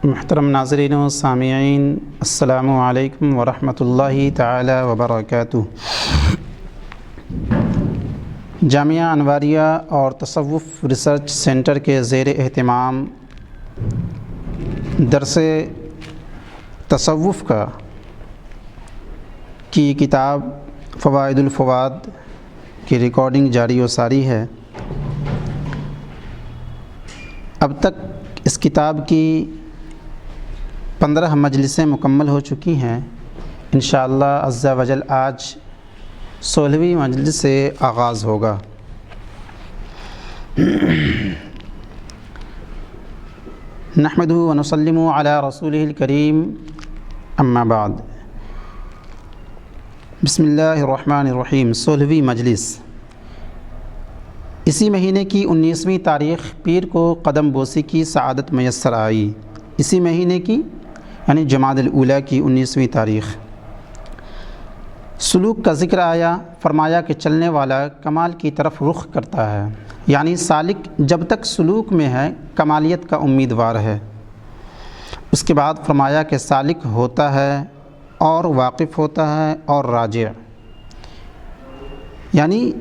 محترم ناظرین و سامعین، السلام علیکم ورحمۃ اللہ تعالی وبرکاتہ۔ جامعہ انواریہ اور تصوف ریسرچ سینٹر کے زیر اہتمام درس تصوف کی کتاب فوائد الفوائد کی ریکارڈنگ جاری و ساری ہے۔ اب تک اس کتاب کی 15 مجلسیں مکمل ہو چکی ہیں۔ انشاءاللہ عز و جل آج 16ویں مجلس سے آغاز ہوگا۔ نحمدہ و نسلم علی رسولہ الکریم، اما بعد۔ بسم اللہ الرحمن الرحیم۔ 16ویں مجلس اسی مہینے کی 19ویں تاریخ پیر کو قدم بوسی کی سعادت میسر آئی۔ اسی مہینے کی یعنی جمادی الاولیٰ کی 19ویں تاریخ۔ سلوک کا ذکر آیا، فرمایا کہ چلنے والا کمال کی طرف رخ کرتا ہے، یعنی سالک جب تک سلوک میں ہے کمالیت کا امیدوار ہے۔ اس کے بعد فرمایا کہ سالک ہوتا ہے اور واقف ہوتا ہے اور راجع، یعنی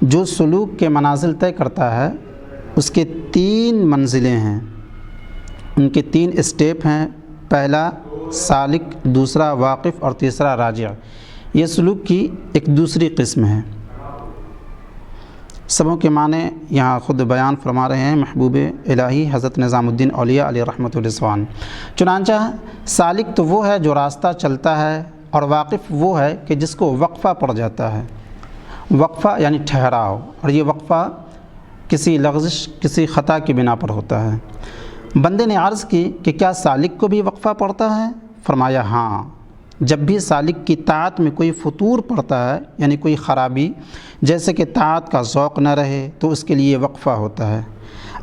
جو سلوک کے منازل طے کرتا ہے اس کے 3 منزلیں ہیں، ان کے 3 اسٹیپ ہیں۔ پہلا سالک، دوسرا واقف اور تیسرا راجع۔ یہ سلوک کی ایک دوسری قسم ہے۔ سبوں کے معنی یہاں خود بیان فرما رہے ہیں محبوب الہی حضرت نظام الدین اولیاء علیہ رحمۃ الرضوان۔ چنانچہ سالک تو وہ ہے جو راستہ چلتا ہے، اور واقف وہ ہے کہ جس کو وقفہ پڑ جاتا ہے۔ وقفہ یعنی ٹھہراؤ، اور یہ وقفہ کسی لغزش، کسی خطا کی بنا پر ہوتا ہے۔ بندے نے عرض کی کہ کیا سالک کو بھی وقفہ پڑتا ہے؟ فرمایا ہاں، جب بھی سالک کی طاعت میں کوئی فطور پڑتا ہے، یعنی کوئی خرابی، جیسے کہ طاعت کا ذوق نہ رہے، تو اس کے لیے وقفہ ہوتا ہے۔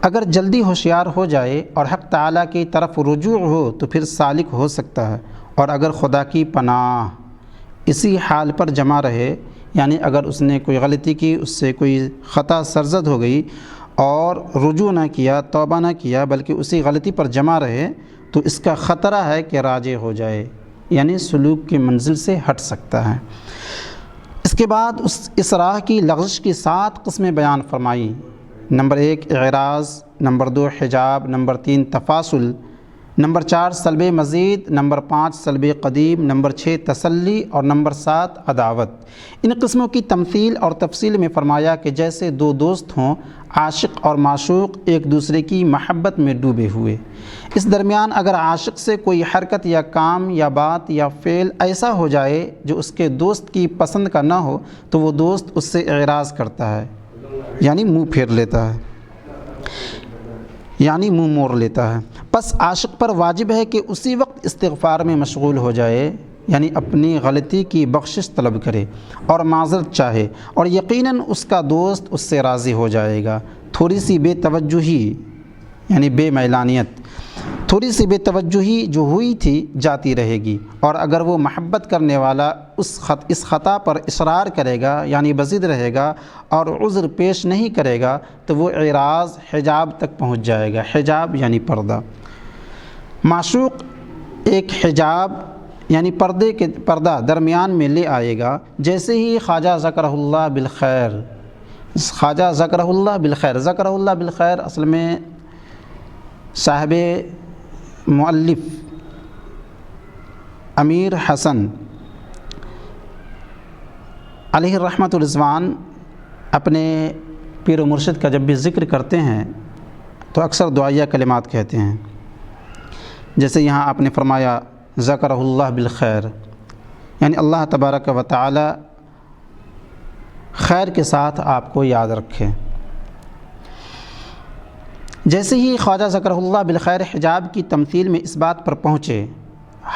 اگر جلدی ہوشیار ہو جائے اور حق تعالیٰ کی طرف رجوع ہو تو پھر سالک ہو سکتا ہے، اور اگر خدا کی پناہ اسی حال پر جمع رہے، یعنی اگر اس نے کوئی غلطی کی، اس سے کوئی خطا سرزد ہو گئی اور رجوع نہ کیا، توبہ نہ کیا، بلکہ اسی غلطی پر جمع رہے، تو اس کا خطرہ ہے کہ راجع ہو جائے، یعنی سلوک کی منزل سے ہٹ سکتا ہے۔ اس کے بعد اس راہ کی لغزش کی 7 قسمیں بیان فرمائی۔ نمبر 1 اعراض، نمبر 2 حجاب، نمبر 3 تفاصل، نمبر 4 سلب مزید، نمبر 5 سلب قدیم، نمبر 6 تسلی، اور نمبر 7 عداوت۔ ان قسموں کی تمثیل اور تفصیل میں فرمایا کہ جیسے 2 دوست ہوں، عاشق اور معشوق ایک دوسرے کی محبت میں ڈوبے ہوئے، اس درمیان اگر عاشق سے کوئی حرکت یا کام یا بات یا فعل ایسا ہو جائے جو اس کے دوست کی پسند کا نہ ہو، تو وہ دوست اس سے اعراض کرتا ہے، یعنی منہ پھیر لیتا ہے، یعنی منہ موڑ لیتا ہے۔ پس عاشق پر واجب ہے کہ اسی وقت استغفار میں مشغول ہو جائے، یعنی اپنی غلطی کی بخشش طلب کرے اور معذرت چاہے، اور یقیناً اس کا دوست اس سے راضی ہو جائے گا۔ تھوڑی سی بے توجہی یعنی بے میلانیت، تھوڑی سی بے توجہی جو ہوئی تھی جاتی رہے گی، اور اگر وہ محبت کرنے والا اس خطا پر اصرار کرے گا، یعنی بضد رہے گا اور عذر پیش نہیں کرے گا، تو وہ اعراض حجاب تک پہنچ جائے گا۔ حجاب یعنی پردہ۔ معشوق ایک حجاب یعنی پردہ درمیان میں لے آئے گا، جیسے ہی خواجہ ذکرہ اللہ بالخیر، خواجہ ذکرہ اللہ بالخیر، ذکرہ اللہ بالخیر اصل میں صاحب مؤلف امیر حسن علیہ الرحمۃ الرضوان اپنے پیر و مرشد کا جب بھی ذکر کرتے ہیں تو اکثر دعائیہ کلمات کہتے ہیں، جیسے یہاں آپ نے فرمایا ذکرہ اللہ بالخیر، یعنی اللہ تبارک و تعالی خیر کے ساتھ آپ کو یاد رکھے۔ جیسے ہی خواجہ ذکرہ اللہ بالخیر حجاب کی تمثیل میں اس بات پر پہنچے،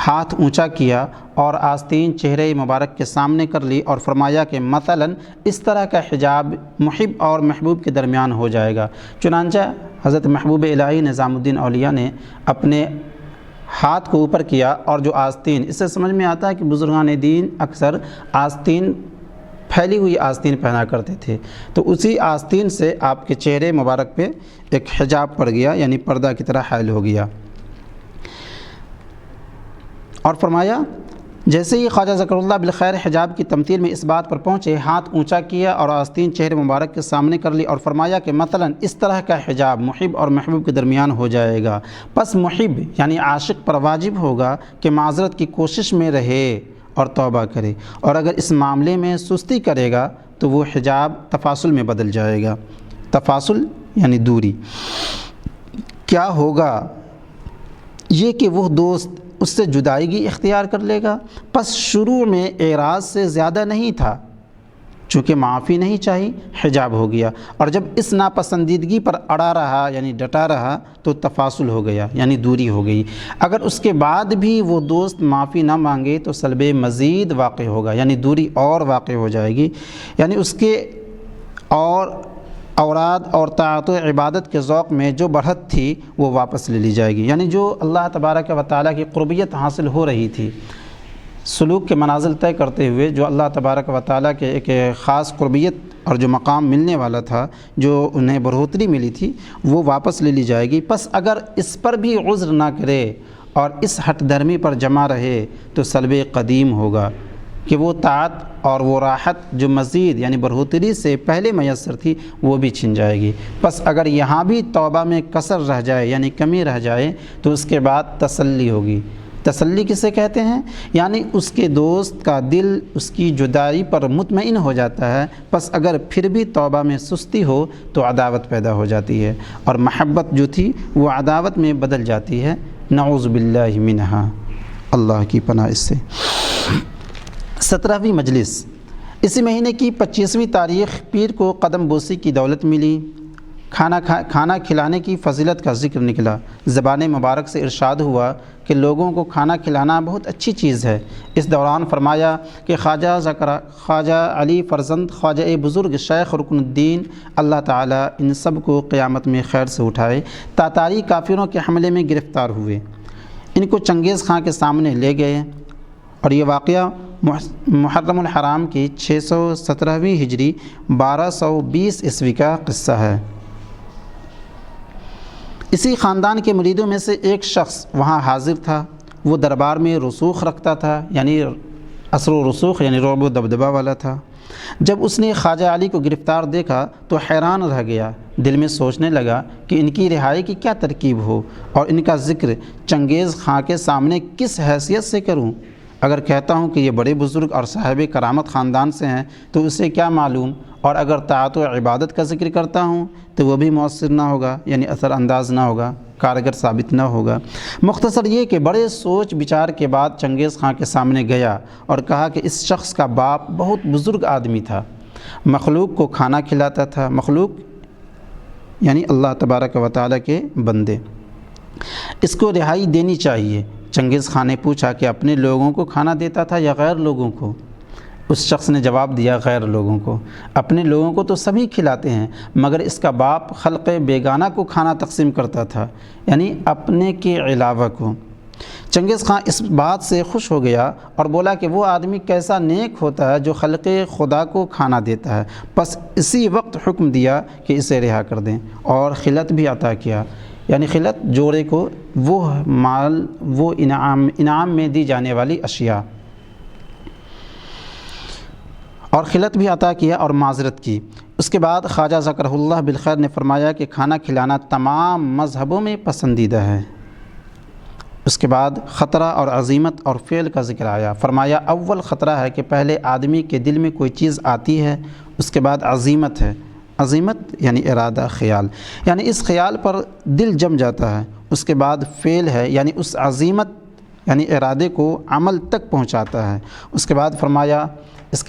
ہاتھ اونچا کیا اور آستین چہرے مبارک کے سامنے کر لی اور فرمایا کہ مثلاً اس طرح کا حجاب محب اور محبوب کے درمیان ہو جائے گا۔ چنانچہ حضرت محبوب الہی نظام الدین اولیاء نے اپنے ہاتھ کو اوپر کیا، اور جو آستین، اس سے سمجھ میں آتا ہے کہ بزرگان دین اکثر آستین پھیلی ہوئی آستین پہنا کرتے تھے، تو اسی آستین سے آپ کے چہرے مبارک پہ ایک حجاب پڑ گیا، یعنی پردہ کی طرح حائل ہو گیا۔ اور فرمایا جیسے ہی خواجہ ذکر اللہ بالخیر حجاب کی تمثیل میں اس بات پر پہنچے، ہاتھ اونچا کیا اور آستین چہرے مبارک کے سامنے کر لی اور فرمایا کہ مثلا اس طرح کا حجاب محب اور محبوب کے درمیان ہو جائے گا، پس محب یعنی عاشق پر واجب ہوگا کہ معذرت کی کوشش میں رہے اور توبہ کرے، اور اگر اس معاملے میں سستی کرے گا تو وہ حجاب تفاصل میں بدل جائے گا۔ تفاصل یعنی دوری۔ کیا ہوگا یہ کہ وہ دوست اس سے جدائیگی اختیار کر لے گا۔ پس شروع میں اعراض سے زیادہ نہیں تھا، چونکہ معافی نہیں چاہی، حجاب ہو گیا، اور جب اس ناپسندیدگی پر اڑا رہا یعنی ڈٹا رہا تو تفاصل ہو گیا یعنی دوری ہو گئی۔ اگر اس کے بعد بھی وہ دوست معافی نہ مانگے تو سلب مزید واقع ہوگا یعنی دوری اور واقع ہو جائے گی، یعنی اس کے اور اوراد اور طاعت و عبادت کے ذوق میں جو بڑھت تھی وہ واپس لے لی جائے گی، یعنی جو اللہ تبارک و تعالیٰ کی قربیت حاصل ہو رہی تھی، سلوک کے منازل طے کرتے ہوئے جو اللہ تبارک و تعالیٰ کے ایک خاص قربیت اور جو مقام ملنے والا تھا، جو انہیں بڑھوتری ملی تھی، وہ واپس لے لی جائے گی۔ پس اگر اس پر بھی عذر نہ کرے اور اس ہٹ دھرمی پر جمع رہے تو سلب قدیم ہوگا کہ وہ طاعت اور وہ راحت جو مزید یعنی بڑھوتری سے پہلے میسر تھی وہ بھی چھن جائے گی۔ پس اگر یہاں بھی توبہ میں کسر رہ جائے یعنی کمی رہ جائے تو اس کے بعد تسلی ہوگی۔ تسلی کسے کہتے ہیں؟ یعنی اس کے دوست کا دل اس کی جدائی پر مطمئن ہو جاتا ہے، پس اگر پھر بھی توبہ میں سستی ہو تو عداوت پیدا ہو جاتی ہے، اور محبت جو تھی وہ عداوت میں بدل جاتی ہے، نعوذ باللہ منہا، اللہ کی پناہ اس سے۔ 17ویں مجلس۔ اسی مہینے کی 25ویں تاریخ پیر کو قدم بوسی کی دولت ملی۔ کھانا کھلانے کی فضیلت کا ذکر نکلا۔ زبان مبارک سے ارشاد ہوا کہ لوگوں کو کھانا کھلانا بہت اچھی چیز ہے۔ اس دوران فرمایا کہ خواجہ علی فرزند خواجہ بزرگ شیخ رکن الدین اللہ تعالیٰ ان سب کو قیامت میں خیر سے اٹھائے، تاتاری کافروں کے حملے میں گرفتار ہوئے۔ ان کو چنگیز خان کے سامنے لے گئے، اور یہ واقعہ محرم الحرام کی 617ویں ہجری 1220 عیسوی کا قصہ ہے۔ اسی خاندان کے مریدوں میں سے ایک شخص وہاں حاضر تھا۔ وہ دربار میں رسوخ رکھتا تھا، یعنی اثر و رسوخ یعنی رعب و دبدبہ والا تھا۔ جب اس نے خواجہ علی کو گرفتار دیکھا تو حیران رہ گیا، دل میں سوچنے لگا کہ ان کی رہائی کی کیا ترکیب ہو اور ان کا ذکر چنگیز خان کے سامنے کس حیثیت سے کروں۔ اگر کہتا ہوں کہ یہ بڑے بزرگ اور صاحب کرامت خاندان سے ہیں تو اسے کیا معلوم، اور اگر طاعت و عبادت کا ذکر کرتا ہوں تو وہ بھی مؤثر نہ ہوگا، یعنی اثر انداز نہ ہوگا، کارگر ثابت نہ ہوگا۔ مختصر یہ کہ بڑے سوچ بچار کے بعد چنگیز خان کے سامنے گیا اور کہا کہ اس شخص کا باپ بہت بزرگ آدمی تھا، مخلوق کو کھانا کھلاتا تھا، مخلوق یعنی اللہ تبارک و تعالیٰ کے بندے، اس کو رہائی دینی چاہیے۔ چنگیز خان نے پوچھا کہ اپنے لوگوں کو کھانا دیتا تھا یا غیر لوگوں کو؟ اس شخص نے جواب دیا غیر لوگوں کو۔ اپنے لوگوں کو تو سبھی کھلاتے ہیں، مگر اس کا باپ خلق بیگانہ کو کھانا تقسیم کرتا تھا، یعنی اپنے کے علاوہ کو۔ چنگیز خان اس بات سے خوش ہو گیا اور بولا کہ وہ آدمی کیسا نیک ہوتا ہے جو خلق خدا کو کھانا دیتا ہے۔ پس اسی وقت حکم دیا کہ اسے رہا کر دیں اور خلعت بھی عطا کیا، یعنی خلعت جوڑے کو وہ مال، وہ انعام میں دی جانے والی اشیاء، اور خلعت بھی عطا کیا اور معذرت کی۔ اس کے بعد خواجہ ذکرہ اللہ بالخیر نے فرمایا کہ کھانا کھلانا تمام مذہبوں میں پسندیدہ ہے۔ اس کے بعد خطرہ اور عزیمت اور فعل کا ذکر آیا۔ فرمایا اول خطرہ ہے کہ پہلے آدمی کے دل میں کوئی چیز آتی ہے، اس کے بعد عزیمت ہے۔ عزیمت یعنی ارادہ، خیال، یعنی اس خیال پر دل جم جاتا ہے۔ اس کے بعد فعل ہے، یعنی اس عزیمت یعنی ارادے کو عمل تک پہنچاتا ہے۔ اس کے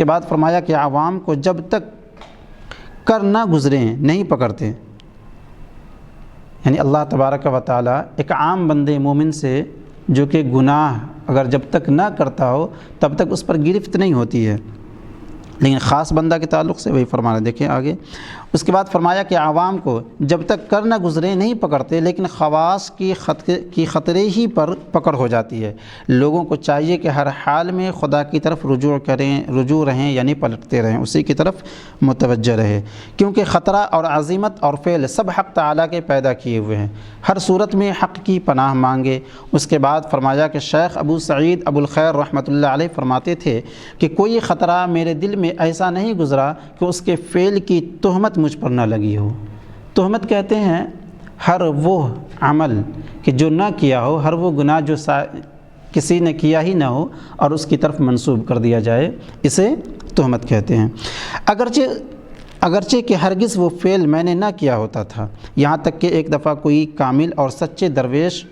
بعد فرمایا کہ عوام کو جب تک کر نہ گزریں نہیں پکڑتے، یعنی اللہ تبارک و تعالیٰ ایک عام بندے مومن سے جو کہ گناہ اگر جب تک نہ کرتا ہو تب تک اس پر گرفت نہیں ہوتی ہے، لیکن خاص بندہ کے تعلق سے وہی فرمانا دیکھیں آگے۔ اس کے بعد فرمایا کہ عوام کو جب تک کر نہ گزرے نہیں پکڑتے، لیکن خواص کی خطرے ہی پر پکڑ ہو جاتی ہے۔ لوگوں کو چاہیے کہ ہر حال میں خدا کی طرف رجوع رہیں، یعنی پلٹتے رہیں، اسی کی طرف متوجہ رہے، کیونکہ خطرہ اور عزیمت اور فعل سب حق تعالیٰ کے پیدا کیے ہوئے ہیں۔ ہر صورت میں حق کی پناہ مانگے۔ اس کے بعد فرمایا کہ شیخ ابو سعید ابو الخیر رحمۃ اللہ علیہ فرماتے تھے کہ کوئی خطرہ میرے دل میں ایسا نہیں گزرا کہ اس کے فعل کی تہمت مجھ پر نہ لگی ہو۔ تہمت کہتے ہیں ہر وہ عمل کہ جو نہ کیا ہو، ہر وہ گناہ جو کسی نے کیا ہی نہ ہو اور اس کی طرف منسوب کر دیا جائے، اسے تہمت کہتے ہیں۔ اگرچہ کہ ہرگز وہ فعل میں نے نہ کیا ہوتا تھا، یہاں تک کہ ایک دفعہ کوئی کامل اور سچے درویش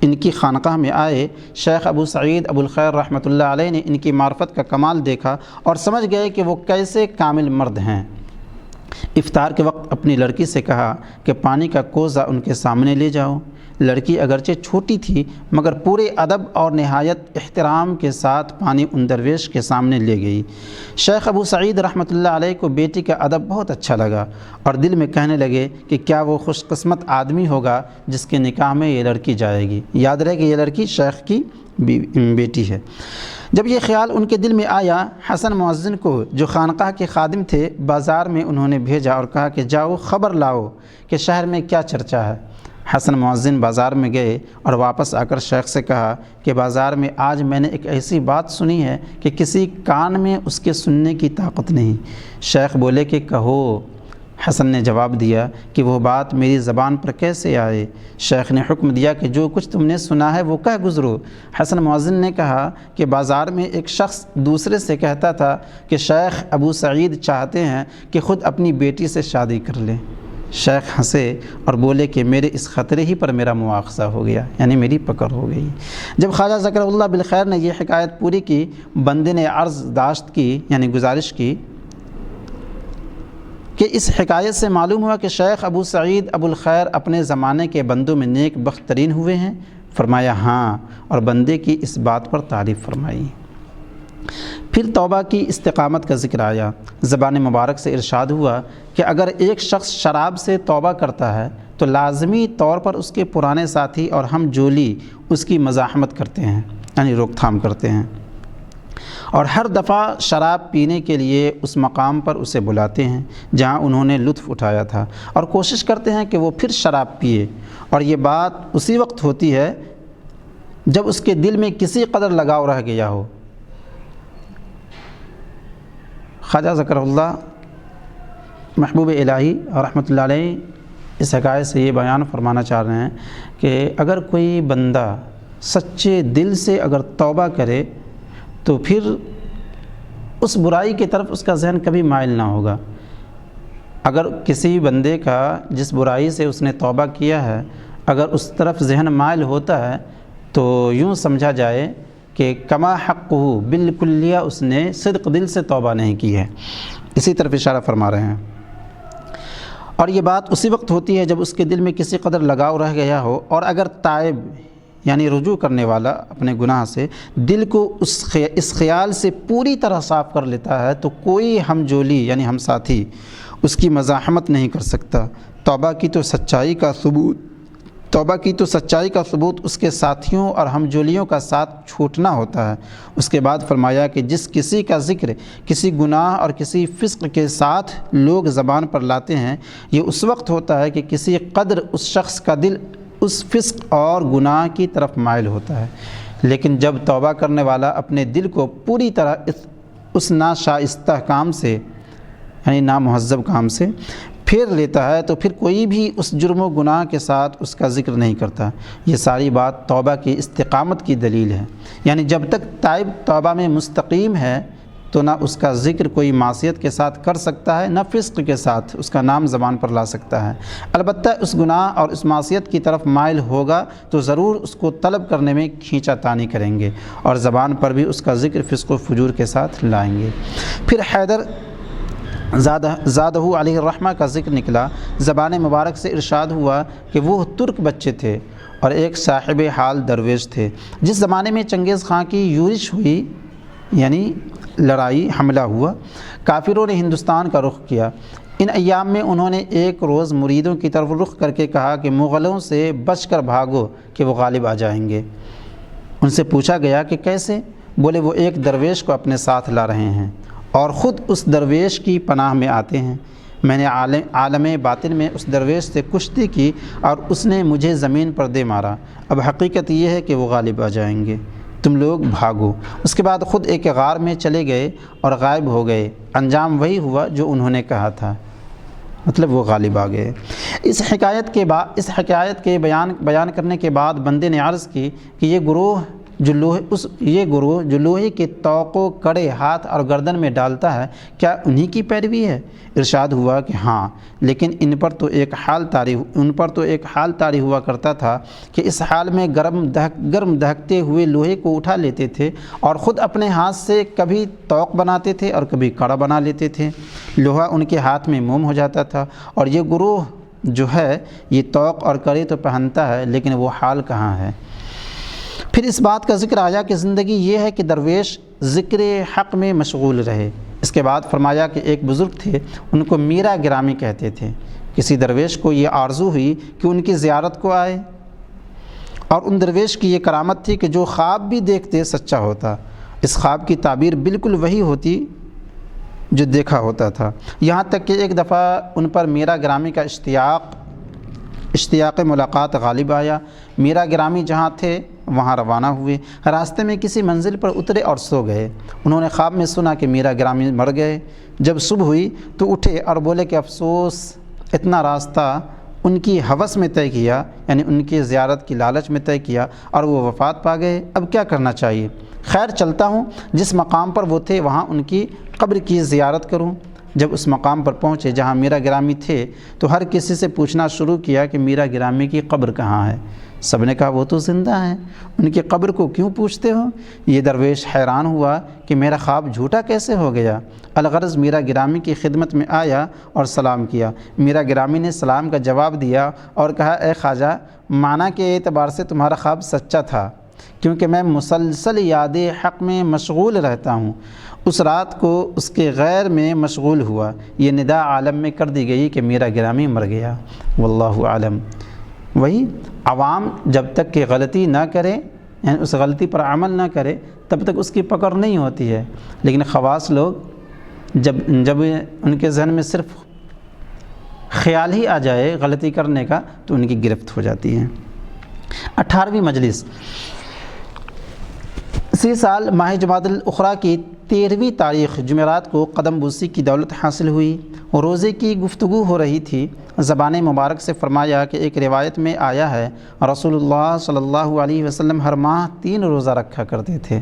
ان کی خانقاہ میں آئے۔ شیخ ابو سعید ابو الخیر رحمۃ اللہ علیہ نے ان کی معرفت کا کمال دیکھا اور سمجھ گئے کہ وہ کیسے کامل مرد ہیں۔ افطار کے وقت اپنی لڑکی سے کہا کہ پانی کا کوزہ ان کے سامنے لے جاؤ۔ لڑکی اگرچہ چھوٹی تھی مگر پورے ادب اور نہایت احترام کے ساتھ پانی ان درویش کے سامنے لے گئی۔ شیخ ابو سعید رحمۃ اللہ علیہ کو بیٹی کا ادب بہت اچھا لگا اور دل میں کہنے لگے کہ کیا وہ خوش قسمت آدمی ہوگا جس کے نکاح میں یہ لڑکی جائے گی۔ یاد رہے کہ یہ لڑکی شیخ کی بیٹی ہے۔ جب یہ خیال ان کے دل میں آیا، حسن مؤذن کو جو خانقاہ کے خادم تھے بازار میں انہوں نے بھیجا اور کہا کہ جاؤ خبر لاؤ کہ شہر میں کیا چرچا ہے۔ حسن مؤذن بازار میں گئے اور واپس آ کر شیخ سے کہا کہ بازار میں آج میں نے ایک ایسی بات سنی ہے کہ کسی کان میں اس کے سننے کی طاقت نہیں۔ شیخ بولے کہ کہو۔ حسن نے جواب دیا کہ وہ بات میری زبان پر کیسے آئے؟ شیخ نے حکم دیا کہ جو کچھ تم نے سنا ہے وہ کہہ گزرو۔ حسن مؤذن نے کہا کہ بازار میں ایک شخص دوسرے سے کہتا تھا کہ شیخ ابو سعید چاہتے ہیں کہ خود اپنی بیٹی سے شادی کر لیں۔ شیخ ہنسے اور بولے کہ میرے اس خطرے ہی پر میرا مواخذہ ہو گیا، یعنی میری پکڑ ہو گئی۔ جب خواجہ ذکر اللہ بالخیر نے یہ حکایت پوری کی، بندے نے عرض داشت کی، یعنی گزارش کی کہ اس حکایت سے معلوم ہوا کہ شیخ ابو سعید ابو الخیر اپنے زمانے کے بندوں میں نیک بخت ترین ہوئے ہیں۔ فرمایا ہاں، اور بندے کی اس بات پر تعریف فرمائی۔ پھر توبہ کی استقامت کا ذکر آیا۔ زبان مبارک سے ارشاد ہوا کہ اگر ایک شخص شراب سے توبہ کرتا ہے تو لازمی طور پر اس کے پرانے ساتھی اور ہم جولی اس کی مزاحمت کرتے ہیں، یعنی روک تھام کرتے ہیں، اور ہر دفعہ شراب پینے کے لیے اس مقام پر اسے بلاتے ہیں جہاں انہوں نے لطف اٹھایا تھا، اور کوشش کرتے ہیں کہ وہ پھر شراب پیے، اور یہ بات اسی وقت ہوتی ہے جب اس کے دل میں کسی قدر لگاؤ رہ گیا ہو۔ خواجہ ذکر اللہ محبوب الہی رحمۃ اللہ علیہ اس حکایت سے یہ بیان فرمانا چاہ رہے ہیں کہ اگر کوئی بندہ سچے دل سے اگر توبہ کرے تو پھر اس برائی کی طرف اس کا ذہن کبھی مائل نہ ہوگا۔ اگر کسی بندے کا جس برائی سے اس نے توبہ کیا ہے اگر اس طرف ذہن مائل ہوتا ہے تو یوں سمجھا جائے کہ کما حقہ بالکلیہ اس نے صدق دل سے توبہ نہیں کی ہے، اسی طرف اشارہ فرما رہے ہیں۔ اور یہ بات اسی وقت ہوتی ہے جب اس کے دل میں کسی قدر لگاؤ رہ گیا ہو، اور اگر تائب یعنی رجوع کرنے والا اپنے گناہ سے دل کو اس خیال سے پوری طرح صاف کر لیتا ہے تو کوئی ہم جولی یعنی ہم ساتھی اس کی مزاحمت نہیں کر سکتا۔ توبہ کی تو سچائی کا ثبوت اس کے ساتھیوں اور ہم جولیوں کا ساتھ چھوٹنا ہوتا ہے۔ اس کے بعد فرمایا کہ جس کسی کا ذکر کسی گناہ اور کسی فسق کے ساتھ لوگ زبان پر لاتے ہیں، یہ اس وقت ہوتا ہے کہ کسی قدر اس شخص کا دل اس فسق اور گناہ کی طرف مائل ہوتا ہے، لیکن جب توبہ کرنے والا اپنے دل کو پوری طرح اس ناشائستہ کام سے یعنی نامہذب کام سے پھیر لیتا ہے تو پھر کوئی بھی اس جرم و گناہ کے ساتھ اس کا ذکر نہیں کرتا۔ یہ ساری بات توبہ کی استقامت کی دلیل ہے، یعنی جب تک تائب توبہ میں مستقیم ہے تو نہ اس کا ذکر کوئی معصیت کے ساتھ کر سکتا ہے، نہ فسق کے ساتھ اس کا نام زبان پر لا سکتا ہے۔ البتہ اس گناہ اور اس معصیت کی طرف مائل ہوگا تو ضرور اس کو طلب کرنے میں کھینچا تانی کریں گے اور زبان پر بھی اس کا ذکر فسق و فجور کے ساتھ لائیں گے۔ پھر حیدر زادہ علیہ الرحمہ کا ذکر نکلا۔ زبان مبارک سے ارشاد ہوا کہ وہ ترک بچے تھے اور ایک صاحب حال درویش تھے۔ جس زمانے میں چنگیز خان کی یورش ہوئی یعنی لڑائی حملہ ہوا، کافروں نے ہندوستان کا رخ کیا۔ ان ایام میں انہوں نے ایک روز مریدوں کی طرف رخ کر کے کہا کہ مغلوں سے بچ کر بھاگو کہ وہ غالب آ جائیں گے۔ ان سے پوچھا گیا کہ کیسے؟ بولے وہ ایک درویش کو اپنے ساتھ لا رہے ہیں اور خود اس درویش کی پناہ میں آتے ہیں۔ میں نے عالم باطن میں اس درویش سے کشتی کی اور اس نے مجھے زمین پر دے مارا۔ اب حقیقت یہ ہے کہ وہ غالب آ جائیں گے، تم لوگ بھاگو۔ اس کے بعد خود ایک غار میں چلے گئے اور غائب ہو گئے۔ انجام وہی ہوا جو انہوں نے کہا تھا، مطلب وہ غالب آ گئے۔ اس حکایت کے بیان کرنے کے بعد بندے نے عرض کی کہ یہ گروہ جو لوہے کے طوق و کڑے ہاتھ اور گردن میں ڈالتا ہے، کیا انہی کی پیروی ہے؟ ارشاد ہوا کہ ہاں، لیکن ان پر تو ایک حال طاری ہوا کرتا تھا کہ اس حال میں گرم دہکتے ہوئے لوہے کو اٹھا لیتے تھے اور خود اپنے ہاتھ سے کبھی طوق بناتے تھے اور کبھی کڑا بنا لیتے تھے۔ لوہا ان کے ہاتھ میں موم ہو جاتا تھا، اور یہ گروہ جو ہے یہ طوق اور کڑے تو پہنتا ہے، لیکن وہ حال کہاں ہے؟ پھر اس بات کا ذکر آیا کہ زندگی یہ ہے کہ درویش ذکر حق میں مشغول رہے۔ اس کے بعد فرمایا کہ ایک بزرگ تھے، ان کو میرا گرامی کہتے تھے۔ کسی درویش کو یہ آرزو ہوئی کہ ان کی زیارت کو آئے، اور ان درویش کی یہ کرامت تھی کہ جو خواب بھی دیکھتے سچا ہوتا۔ اس خواب کی تعبیر بالکل وہی ہوتی جو دیکھا ہوتا تھا، یہاں تک کہ ایک دفعہ ان پر میرا گرامی کا اشتیاق ملاقات غالب آیا۔ میرا گرامی جہاں تھے وہاں روانہ ہوئے، راستے میں کسی منزل پر اترے اور سو گئے۔ انہوں نے خواب میں سنا کہ میرا گرامی مر گئے۔ جب صبح ہوئی تو اٹھے اور بولے کہ افسوس، اتنا راستہ ان کی ہوس میں طے کیا، یعنی ان کی زیارت کی لالچ میں طے کیا، اور وہ وفات پا گئے، اب کیا کرنا چاہیے؟ خیر چلتا ہوں، جس مقام پر وہ تھے وہاں ان کی قبر کی زیارت کروں۔ جب اس مقام پر پہنچے جہاں میرا گرامی تھے تو ہر کسی سے پوچھنا شروع کیا کہ میرا گرامی کی قبر کہاں ہے؟ سب نے کہا وہ تو زندہ ہیں، ان کی قبر کو کیوں پوچھتے ہو؟ یہ درویش حیران ہوا کہ میرا خواب جھوٹا کیسے ہو گیا۔ الغرض میرا گرامی کی خدمت میں آیا اور سلام کیا۔ میرا گرامی نے سلام کا جواب دیا اور کہا اے خواجہ، معنی کے اعتبار سے تمہارا خواب سچا تھا، کیونکہ میں مسلسل یاد حق میں مشغول رہتا ہوں۔ اس رات کو اس کے غیر میں مشغول ہوا، یہ ندا عالم میں کر دی گئی کہ میرا گرامی مر گیا۔ واللہ عالم۔ وہی عوام جب تک کہ غلطی نہ کرے، یعنی اس غلطی پر عمل نہ کرے، تب تک اس کی پکڑ نہیں ہوتی ہے، لیکن خواص لوگ جب ان کے ذہن میں صرف خیال ہی آ جائے غلطی کرنے کا تو ان کی گرفت ہو جاتی ہے۔ 18ویں مجلس اسی سال ماہ جمادی الاخری کی 13ویں تاریخ جمعرات کو قدم بوسی کی دولت حاصل ہوئی۔ روزے کی گفتگو ہو رہی تھی۔ زبان مبارک سے فرمایا کہ ایک روایت میں آیا ہے رسول اللہ صلی اللہ علیہ وسلم ہر ماہ 3 روزہ رکھا کرتے تھے،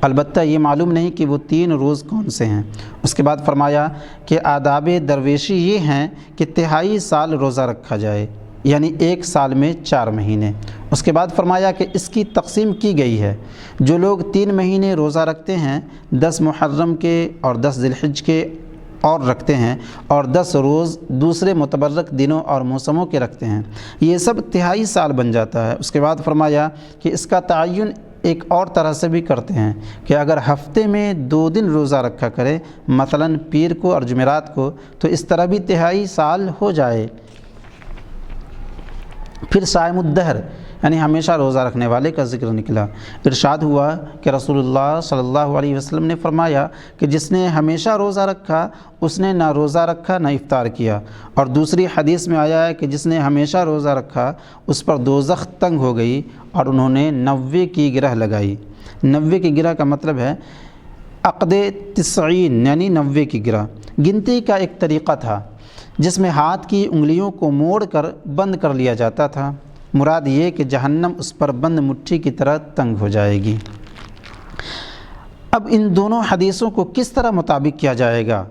البتہ یہ معلوم نہیں کہ وہ 3 روز کون سے ہیں۔ اس کے بعد فرمایا کہ آداب درویشی یہ ہیں کہ 3/4 سال روزہ رکھا جائے، یعنی 1 سال میں 4 مہینے۔ اس کے بعد فرمایا کہ اس کی تقسیم کی گئی ہے، جو لوگ 3 مہینے روزہ رکھتے ہیں، 10 محرم کے اور 10 ذی الحجہ کے اور رکھتے ہیں، اور 10 روز دوسرے متبرک دنوں اور موسموں کے رکھتے ہیں، یہ سب 3/4 سال بن جاتا ہے۔ اس کے بعد فرمایا کہ اس کا تعین ایک اور طرح سے بھی کرتے ہیں کہ اگر ہفتے میں 2 دن روزہ رکھا کرے، مثلا پیر کو اور جمعرات کو، تو اس طرح بھی 3/4 سال ہو جائے۔ پھر صائم الدہر یعنی ہمیشہ روزہ رکھنے والے کا ذکر نکلا۔ ارشاد ہوا کہ رسول اللہ صلی اللہ علیہ وسلم نے فرمایا کہ جس نے ہمیشہ روزہ رکھا اس نے نہ روزہ رکھا نہ افطار کیا، اور دوسری حدیث میں آیا ہے کہ جس نے ہمیشہ روزہ رکھا اس پر دوزخ تنگ ہو گئی اور انہوں نے 90 کی گرہ لگائی۔ 90 کی گرہ کا مطلب ہے عقد 90 یعنی 90 کی گرہ۔ گنتی کا ایک طریقہ تھا جس میں ہاتھ کی انگلیوں کو موڑ کر بند کر لیا جاتا تھا، مراد یہ کہ جہنم اس پر بند مٹھی کی طرح تنگ ہو جائے گی۔ اب ان دونوں حدیثوں کو کس طرح مطابق کیا جائے گا؟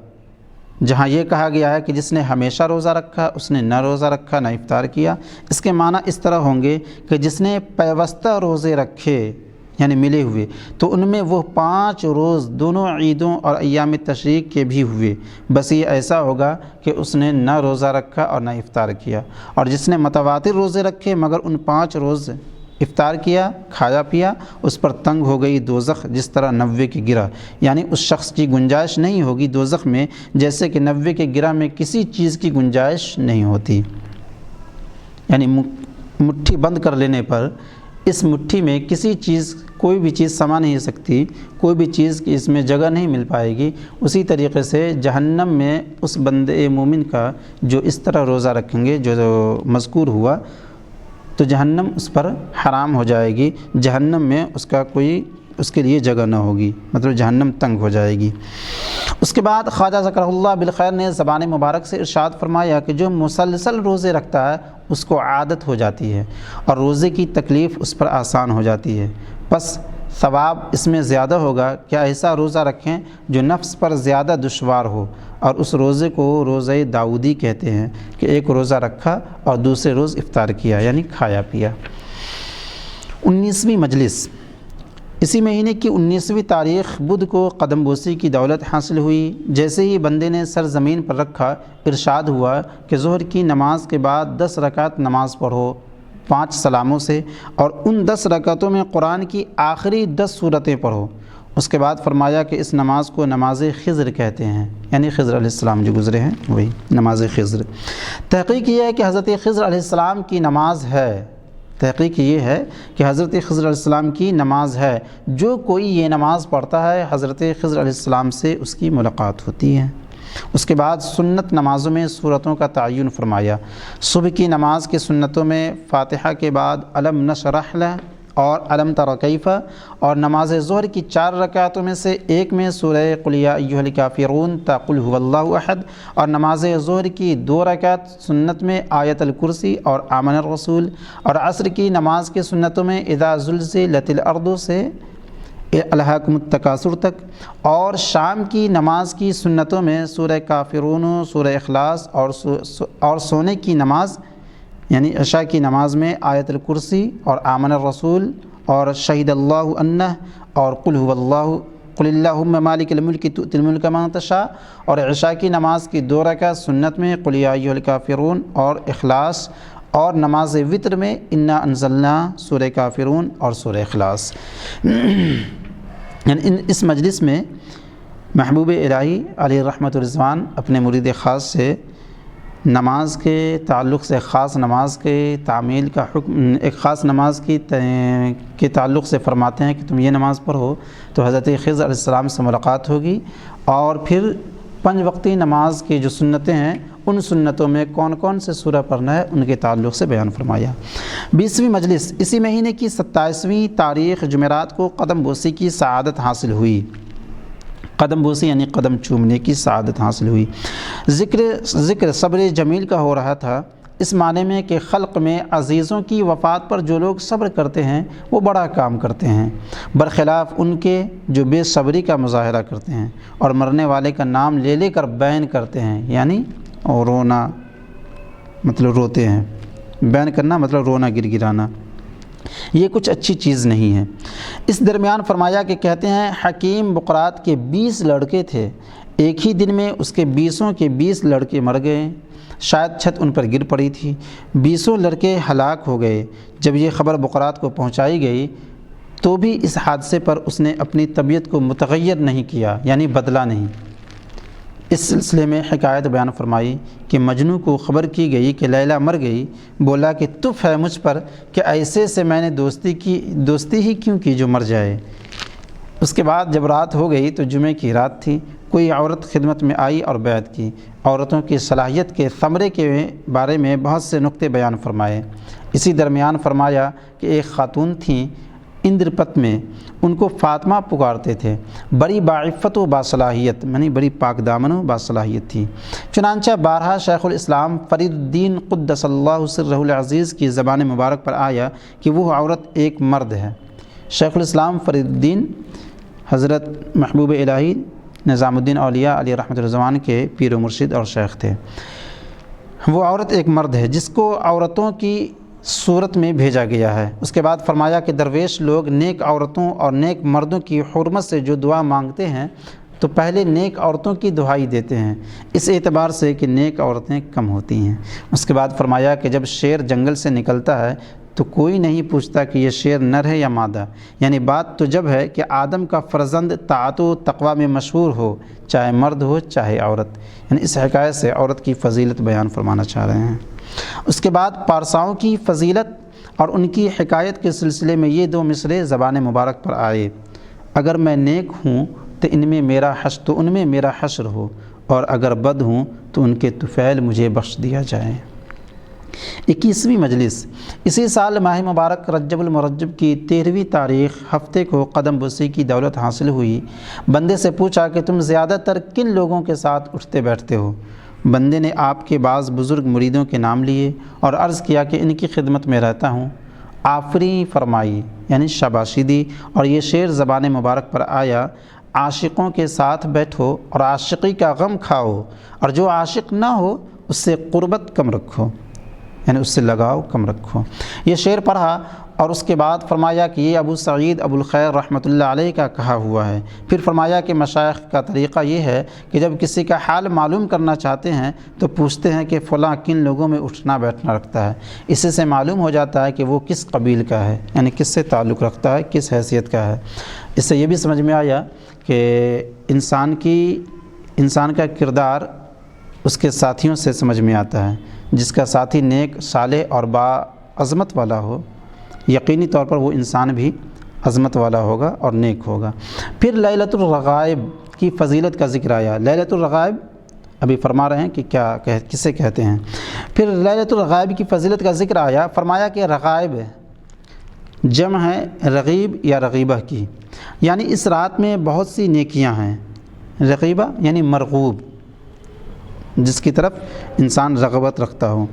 جہاں یہ کہا گیا ہے کہ جس نے ہمیشہ روزہ رکھا اس نے نہ روزہ رکھا نہ افطار کیا، اس کے معنی اس طرح ہوں گے کہ جس نے پیوستہ روزے رکھے یعنی ملے ہوئے تو ان میں وہ 5 روز دونوں عیدوں اور ایام تشریق کے بھی ہوئے، بس یہ ایسا ہوگا کہ اس نے نہ روزہ رکھا اور نہ افطار کیا۔ اور جس نے متواتر روزے رکھے مگر ان 5 روز افطار کیا، کھایا پیا، اس پر تنگ ہو گئی دوزخ جس طرح نوے کی گرہ، یعنی اس شخص کی گنجائش نہیں ہوگی دوزخ میں جیسے کہ نوے کے گرہ میں کسی چیز کی گنجائش نہیں ہوتی۔ یعنی مٹھی بند کر لینے پر اس مٹھی میں کسی چیز، کوئی بھی چیز سما نہیں سکتی، کوئی بھی چیز کی اس میں جگہ نہیں مل پائے گی۔ اسی طریقے سے جہنم میں اس بندے مومن کا جو اس طرح روزہ رکھیں گے جو مذکور ہوا، تو جہنم اس پر حرام ہو جائے گی، جہنم میں اس کے لیے جگہ نہ ہوگی، مطلب جہنم تنگ ہو جائے گی۔ اس کے بعد خواجہ ذکرہ اللہ بالخیر نے زبان مبارک سے ارشاد فرمایا کہ جو مسلسل روزے رکھتا ہے اس کو عادت ہو جاتی ہے اور روزے کی تکلیف اس پر آسان ہو جاتی ہے، پس ثواب اس میں زیادہ ہوگا کہ ایسا روزہ رکھیں جو نفس پر زیادہ دشوار ہو، اور اس روزے کو روزہ داؤدی کہتے ہیں کہ ایک روزہ رکھا اور دوسرے روز افطار کیا، یعنی کھایا پیا۔ 19ویں مجلس اسی مہینے کی 19ویں تاریخ بدھ کو قدم بوسی کی دولت حاصل ہوئی۔ جیسے ہی بندے نے سر زمین پر رکھا، ارشاد ہوا کہ ظہر کی نماز کے بعد 10 رکعت نماز پڑھو 5 سلاموں سے، اور ان 10 رکعتوں میں قرآن کی آخری 10 سورتیں پڑھو۔ اس کے بعد فرمایا کہ اس نماز کو نماز خضر کہتے ہیں، یعنی خضر علیہ السلام جو گزرے ہیں وہی نماز خضر۔ تحقیق یہ ہے کہ حضرت خضر علیہ السلام کی نماز ہے، تحقیق یہ ہے کہ حضرت خضر علیہ السلام کی نماز ہے، جو کوئی یہ نماز پڑھتا ہے حضرت خضر علیہ السلام سے اس کی ملاقات ہوتی ہے۔ اس کے بعد سنت نمازوں میں سورتوں کا تعین فرمایا۔ صبح کی نماز کی سنتوں میں فاتحہ کے بعد علم نشرح لہ اور علم تر کیف، اور نماز ظہر کی 4 رکعتوں میں سے ایک میں سورہ قل یا ایھا الکافرون تا قل ھو اللہ احد، اور نماز ظہر کی 2 رکعت سنت میں آیت الکرسی اور آمن الرسول، اور عصر کی نماز کی سنتوں میں اذا زلزلت الارض سے الہاکم التکاثر تک، اور شام کی نماز کی سنتوں میں سورہ کافرون، سورہ اخلاص اور سونے کی نماز یعنی عشاء کی نماز میں آیت الکرسی اور آمن الرسول اور شہد اللہ انہ اور قل ھو اللہ قل اللہم مالک الملک تؤتی الملک من تشاء، اور عشاء کی نماز کی 2 رکعت سنت میں قل یا ایھا الکافرون اور اخلاص، اور نماز وطر میں انا انزلنا سورہ کافرون اور سورہ اخلاص۔ یعنی اس مجلس میں محبوب الہی علیہ رحمت الرضوان اپنے مرید خاص سے نماز کے تعلق سے، خاص نماز کے تعمیل کا حکم، ایک خاص نماز کے تعلق سے فرماتے ہیں کہ تم یہ نماز پڑھو تو حضرت خضر علیہ السلام سے ملاقات ہوگی، اور پھر 5 وقتی نماز کی جو سنتیں ہیں ان سنتوں میں کون کون سے سورہ پڑھنا ہے ان کے تعلق سے بیان فرمایا۔ 20ویں مجلس اسی مہینے کی 27ویں تاریخ جمعرات کو قدم بوسی کی سعادت حاصل ہوئی۔ قدم بوسی یعنی قدم چومنے کی سعادت حاصل ہوئی۔ ذکر صبر جمیل کا ہو رہا تھا، اس معنی میں کہ خلق میں عزیزوں کی وفات پر جو لوگ صبر کرتے ہیں وہ بڑا کام کرتے ہیں، برخلاف ان کے جو بے صبری کا مظاہرہ کرتے ہیں اور مرنے والے کا نام لے لے کر بین کرتے ہیں، یعنی رونا مطلب روتے ہیں، بین کرنا مطلب رونا گر گرانا، یہ کچھ اچھی چیز نہیں ہے۔ اس درمیان فرمایا کہ کہتے ہیں حکیم بقرات کے 20 لڑکے تھے، ایک ہی دن میں اس کے 20 کے 20 لڑکے مر گئے، شاید چھت ان پر گر پڑی تھی، 20 لڑکے ہلاک ہو گئے۔ جب یہ خبر بقرات کو پہنچائی گئی تو بھی اس حادثے پر اس نے اپنی طبیعت کو متغیر نہیں کیا، یعنی بدلا نہیں۔ اس سلسلے میں حکایت بیان فرمائی کہ مجنوں کو خبر کی گئی کہ لیلی مر گئی، بولا کہ تف ہے مجھ پر کہ ایسے سے میں نے دوستی ہی کیوں کی جو مر جائے۔ اس کے بعد جب رات ہو گئی تو جمعے کی رات تھی، کوئی عورت خدمت میں آئی اور بیعت کی۔ عورتوں کی صلاحیت کے ثمرے کے بارے میں بہت سے نکتے بیان فرمائے۔ اسی درمیان فرمایا کہ ایک خاتون تھیں اندرپت میں، ان کو فاطمہ پکارتے تھے، بڑی باعفت و باصلاحیت یعنی بڑی پاک دامن و باصلاحیت تھی۔ چنانچہ بارہا شیخ الاسلام فرید الدین قدس اللہ سرہ العزیز کی زبان مبارک پر آیا کہ وہ عورت ایک مرد ہے۔ شیخ الاسلام فرید الدین حضرت محبوب الہی نظام الدین اولیاء علیہ رحمۃ الرضوان کے پیر و مرشد اور شیخ تھے۔ وہ عورت ایک مرد ہے جس کو عورتوں کی صورت میں بھیجا گیا ہے۔ اس کے بعد فرمایا کہ درویش لوگ نیک عورتوں اور نیک مردوں کی حرمت سے جو دعا مانگتے ہیں تو پہلے نیک عورتوں کی دعائی دیتے ہیں، اس اعتبار سے کہ نیک عورتیں کم ہوتی ہیں۔ اس کے بعد فرمایا کہ جب شیر جنگل سے نکلتا ہے تو کوئی نہیں پوچھتا کہ یہ شیر نر ہے یا مادہ۔ یعنی بات تو جب ہے کہ آدم کا فرزند طاعت و تقوی میں مشہور ہو، چاہے مرد ہو چاہے عورت۔ یعنی اس حکایت سے عورت کی فضیلت بیان فرمانا چاہ رہے ہیں۔ اس کے بعد پارساؤں کی فضیلت اور ان کی حکایت کے سلسلے میں یہ دو مصرعے زبان مبارک پر آئے: اگر میں نیک ہوں تو ان میں میرا حشر ہو، اور اگر بد ہوں تو ان کے طفیل مجھے بخش دیا جائے۔ 21ویں مجلس اسی سال ماہ مبارک رجب المرجب کی 13ویں تاریخ ہفتے کو قدم بوسی کی دولت حاصل ہوئی۔ بندے سے پوچھا کہ تم زیادہ تر کن لوگوں کے ساتھ اٹھتے بیٹھتے ہو؟ بندے نے آپ کے بعض بزرگ مریدوں کے نام لیے اور عرض کیا کہ ان کی خدمت میں رہتا ہوں۔ آفرین فرمائی، یعنی شاباشی دی، اور یہ شعر زبان مبارک پر آیا: عاشقوں کے ساتھ بیٹھو اور عاشقی کا غم کھاؤ، اور جو عاشق نہ ہو اس سے قربت کم رکھو، یعنی اس سے لگاؤ کم رکھو۔ یہ شعر پڑھا اور اس کے بعد فرمایا کہ یہ ابو سعید ابو الخیر رحمۃ اللہ علیہ کا کہا ہوا ہے۔ پھر فرمایا کہ مشائخ کا طریقہ یہ ہے کہ جب کسی کا حال معلوم کرنا چاہتے ہیں تو پوچھتے ہیں کہ فلاں کن لوگوں میں اٹھنا بیٹھنا رکھتا ہے۔ اس سے معلوم ہو جاتا ہے کہ وہ کس قبیل کا ہے، یعنی کس سے تعلق رکھتا ہے، کس حیثیت کا ہے۔ اس سے یہ بھی سمجھ میں آیا کہ انسان کا کردار اس کے ساتھیوں سے سمجھ میں آتا ہے۔ جس کا ساتھی نیک، صالح اور با عظمت والا ہو، یقینی طور پر وہ انسان بھی عظمت والا ہوگا اور نیک ہوگا۔ پھر لیلۃ الرغائب کی فضیلت کا ذکر آیا۔ لیلۃ الرغائب ابھی فرما رہے ہیں کہ کسے کہتے ہیں۔ پھر لیلۃ الرغائب کی فضیلت کا ذکر آیا۔ فرمایا کہ رغائب جمع ہے رغیب یا رغیبہ کی، یعنی اس رات میں بہت سی نیکیاں ہیں۔ رغیبہ یعنی مرغوب، جس کی طرف انسان رغبت رکھتا ہو،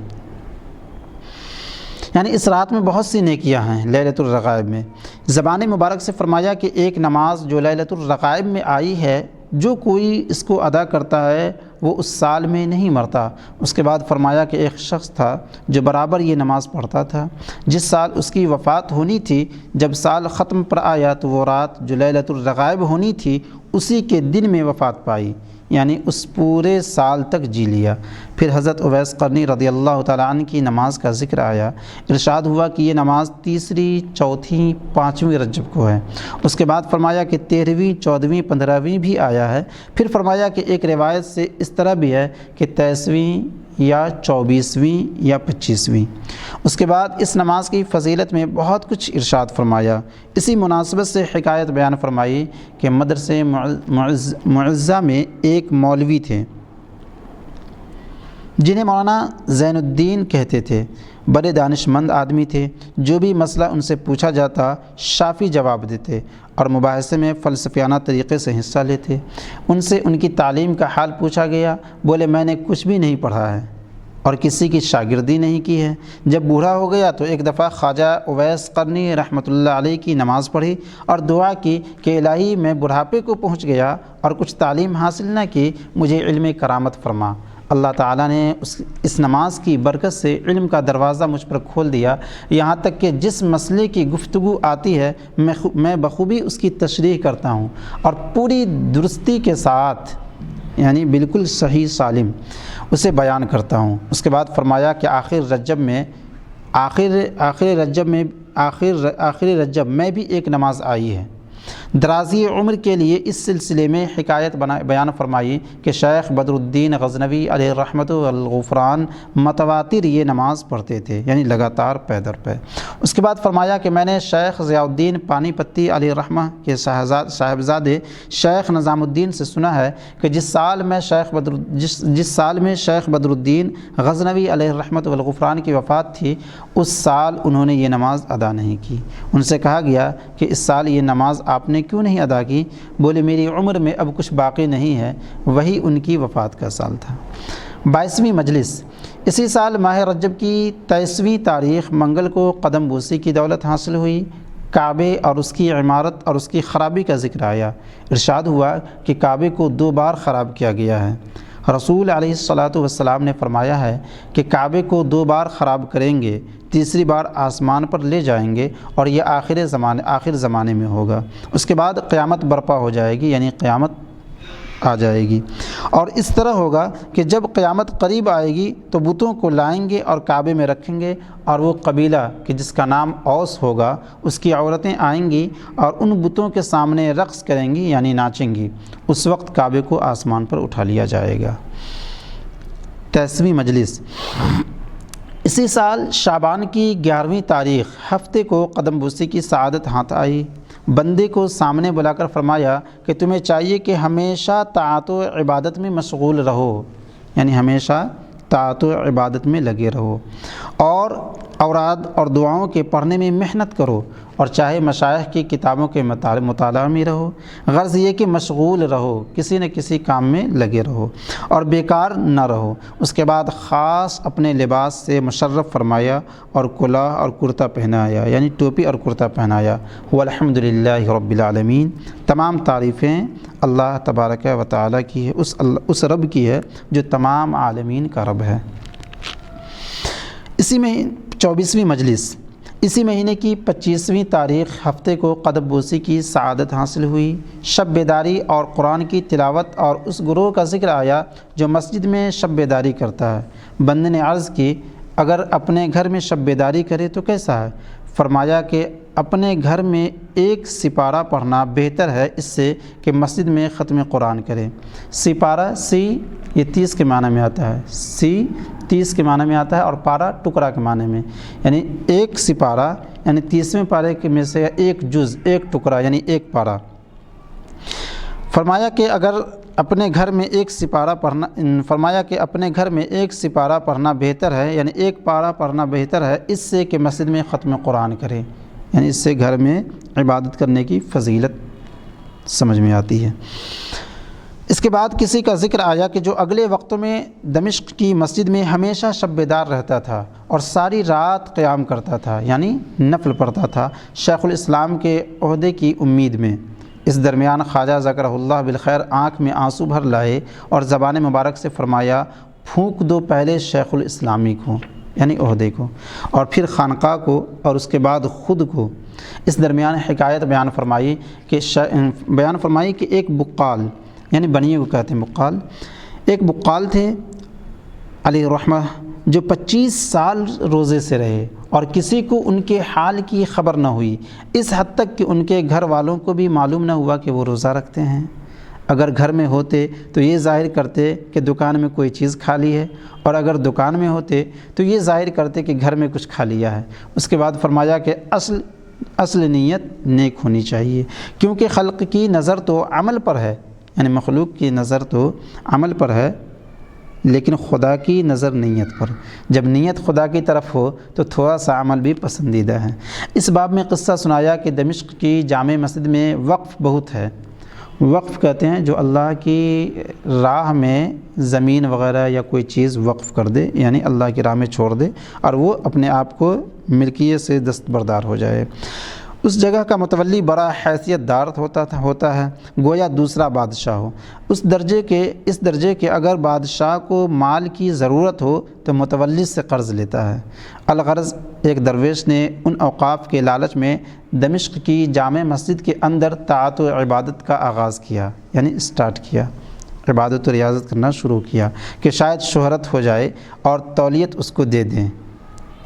یعنی اس رات میں بہت سی نیکیاں ہیں لیلۃ الرغائب میں۔ زبان مبارک سے فرمایا کہ ایک نماز جو لیلۃ الرغائب میں آئی ہے، جو کوئی اس کو ادا کرتا ہے وہ اس سال میں نہیں مرتا۔ اس کے بعد فرمایا کہ ایک شخص تھا جو برابر یہ نماز پڑھتا تھا۔ جس سال اس کی وفات ہونی تھی، جب سال ختم پر آیا تو وہ رات جو لیلۃ الرغائب ہونی تھی اسی کے دن میں وفات پائی، یعنی اس پورے سال تک جی لیا۔ پھر حضرت اویس قرنی رضی اللہ تعالیٰ عنہ کی نماز کا ذکر آیا۔ ارشاد ہوا کہ یہ نماز 3، 4، 5ویں رجب کو ہے۔ اس کے بعد فرمایا کہ 13ویں، 14ویں، 15ویں بھی آیا ہے۔ پھر فرمایا کہ ایک روایت سے اس طرح بھی ہے کہ 23ویں یا 24ویں یا 25ویں۔ اس کے بعد اس نماز کی فضیلت میں بہت کچھ ارشاد فرمایا۔ اسی مناسبت سے حکایت بیان فرمائی کہ مدرسے معزہ میں ایک مولوی تھے جنہیں مولانا زین الدین کہتے تھے۔ بڑے دانش مند آدمی تھے، جو بھی مسئلہ ان سے پوچھا جاتا شافی جواب دیتے اور مباحثے میں فلسفیانہ طریقے سے حصہ لیتے۔ ان سے ان کی تعلیم کا حال پوچھا گیا، بولے میں نے کچھ بھی نہیں پڑھا ہے اور کسی کی شاگردی نہیں کی ہے۔ جب بوڑھا ہو گیا تو ایک دفعہ خواجہ اویس قرنی رحمۃ اللہ علیہ کی نماز پڑھی اور دعا کی کہ الہی میں بڑھاپے کو پہنچ گیا اور کچھ تعلیم حاصل نہ کی، مجھے علم کرامت فرما۔ اللہ تعالیٰ نے اس نماز کی برکت سے علم کا دروازہ مجھ پر کھول دیا، یہاں تک کہ جس مسئلے کی گفتگو آتی ہے میں بخوبی اس کی تشریح کرتا ہوں اور پوری درستی کے ساتھ، یعنی بالکل صحیح سالم اسے بیان کرتا ہوں۔ اس کے بعد فرمایا کہ آخر رجب میں بھی ایک نماز آئی ہے۔ درازی عمر کے لیے اس سلسلے میں حکایت بیان فرمائی کہ شیخ بدر الدین غزنوی علیہ رحمت والغفران متواتر یہ نماز پڑھتے تھے، یعنی لگاتار پے در پے۔ اس کے بعد فرمایا کہ میں نے شیخ ضیاء الدین پانی پتی علیہ رحمہ کے صاحبزادے شیخ نظام الدین سے سنا ہے کہ جس سال میں شیخ بدر الدین غزنوی علیہ رحمت والغفران کی وفات تھی، اس سال انہوں نے یہ نماز ادا نہیں کی۔ ان سے کہا گیا کہ اس سال یہ نماز آپ نے کیوں نہیں ادا کی؟ بولے میری عمر میں اب کچھ باقی نہیں ہے۔ وہی ان کی وفات کا سال تھا۔ 22ویں مجلس اسی سال ماہ رجب کی 23ویں تاریخ منگل کو قدم بوسی کی دولت حاصل ہوئی۔ کعبے اور اس کی عمارت اور اس کی خرابی کا ذکر آیا۔ ارشاد ہوا کہ کعبے کو 2 بار خراب کیا گیا ہے۔ رسول علیہ الصلاۃ نے فرمایا ہے کہ کعبے کو 2 بار خراب کریں گے، تیسری بار آسمان پر لے جائیں گے اور یہ آخر زمانے میں ہوگا۔ اس کے بعد قیامت برپا ہو جائے گی، یعنی قیامت آ جائے گی۔ اور اس طرح ہوگا کہ جب قیامت قریب آئے گی تو بتوں کو لائیں گے اور کعبے میں رکھیں گے، اور وہ قبیلہ کہ جس کا نام اوس ہوگا اس کی عورتیں آئیں گی اور ان بتوں کے سامنے رقص کریں گی یعنی ناچیں گی۔ اس وقت کعبے کو آسمان پر اٹھا لیا جائے گا۔ 23ویں مجلس۔ اسی سال شعبان کی 11ویں تاریخ ہفتے کو قدم بوسی کی سعادت ہاتھ آئی۔ بندے کو سامنے بلا کر فرمایا کہ تمہیں چاہیے کہ ہمیشہ طاعت و عبادت میں مشغول رہو، یعنی ہمیشہ طاعت و عبادت میں لگے رہو، اور اوراد اور دعاؤں کے پڑھنے میں محنت کرو، اور چاہے مشائخ کی کتابوں کے مطالعہ میں رہو، غرض یہ کہ مشغول رہو، کسی نہ کسی کام میں لگے رہو اور بیکار نہ رہو۔ اس کے بعد خاص اپنے لباس سے مشرف فرمایا اور کلاه اور کرتا پہنایا، یعنی ٹوپی اور کرتا پہنایا۔ والحمدللہ رب العالمین، تمام تعریفیں اللہ تبارک و تعالیٰ کی ہے، اس رب کی ہے جو تمام عالمین کا رب ہے۔ اسی میں 24ویں مجلس۔ اسی مہینے کی 25ویں تاریخ ہفتے کو قدم بوسی کی سعادت حاصل ہوئی۔ شب بیداری اور قرآن کی تلاوت اور اس گروہ کا ذکر آیا جو مسجد میں شب بیداری کرتا ہے۔ بندے نے عرض کی اگر اپنے گھر میں شب بیداری کرے تو کیسا ہے؟ فرمایا کہ اپنے گھر میں ایک سپارہ پڑھنا بہتر ہے اس سے کہ مسجد میں ختم قرآن کرے۔ سپارہ سی یہ 30 کے معنی میں آتا ہے، سی 30 کے معنی میں آتا ہے، اور پارہ ٹکڑا کے معنی میں، یعنی ایک سپارہ یعنی 30ویں پارے میں سے ایک جز، ایک ٹکڑا یعنی ایک پارہ۔ فرمایا کہ اپنے گھر میں ایک سپارہ پڑھنا بہتر ہے، یعنی ایک پارہ پڑھنا بہتر ہے اس سے کہ مسجد میں ختم قرآن کرے، یعنی اس سے گھر میں عبادت کرنے کی فضیلت سمجھ میں آتی ہے۔ اس کے بعد کسی کا ذکر آیا کہ جو اگلے وقتوں میں دمشق کی مسجد میں ہمیشہ شب بیدار رہتا تھا اور ساری رات قیام کرتا تھا، یعنی نفل پڑھتا تھا، شیخ الاسلام کے عہدے کی امید میں۔ اس درمیان خواجہ ذکرہ اللہ بالخیر آنکھ میں آنسو بھر لائے اور زبان مبارک سے فرمایا پھونک دو پہلے شیخ الاسلامی کو، یعنی عہدے کو، اور پھر خانقاہ کو، اور اس کے بعد خود کو۔ اس درمیان حکایت بیان فرمائی کہ ایک بقال، یعنی بنیے کو کہتے ہیں بقال، ایک بقال تھے علیہ الرحمہ جو 25 سال روزے سے رہے اور کسی کو ان کے حال کی خبر نہ ہوئی، اس حد تک کہ ان کے گھر والوں کو بھی معلوم نہ ہوا کہ وہ روزہ رکھتے ہیں۔ اگر گھر میں ہوتے تو یہ ظاہر کرتے کہ دکان میں کوئی چیز کھا لی ہے، اور اگر دکان میں ہوتے تو یہ ظاہر کرتے کہ گھر میں کچھ کھا لیا ہے۔ اس کے بعد فرمایا کہ اصل نیت نیک ہونی چاہیے، کیونکہ خلق کی نظر تو عمل پر ہے، یعنی مخلوق کی نظر تو عمل پر ہے لیکن خدا کی نظر نیت پر۔ جب نیت خدا کی طرف ہو تو تھوڑا سا عمل بھی پسندیدہ ہے۔ اس باب میں قصہ سنایا کہ دمشق کی جامع مسجد میں وقف بہت ہے۔ وقف کہتے ہیں جو اللہ کی راہ میں زمین وغیرہ یا کوئی چیز وقف کر دے، یعنی اللہ کی راہ میں چھوڑ دے اور وہ اپنے آپ کو ملکیت سے دستبردار ہو جائے۔ اس جگہ کا متولی بڑا حیثیت دار ہوتا ہے، گویا دوسرا بادشاہ ہو۔ اس درجے کے اگر بادشاہ کو مال کی ضرورت ہو تو متولی سے قرض لیتا ہے۔ الغرض ایک درویش نے ان اوقاف کے لالچ میں دمشق کی جامع مسجد کے اندر طاعت و عبادت کا آغاز کیا، یعنی اسٹارٹ کیا، عبادت و ریاضت کرنا شروع کیا کہ شاید شہرت ہو جائے اور تولیت اس کو دے دیں،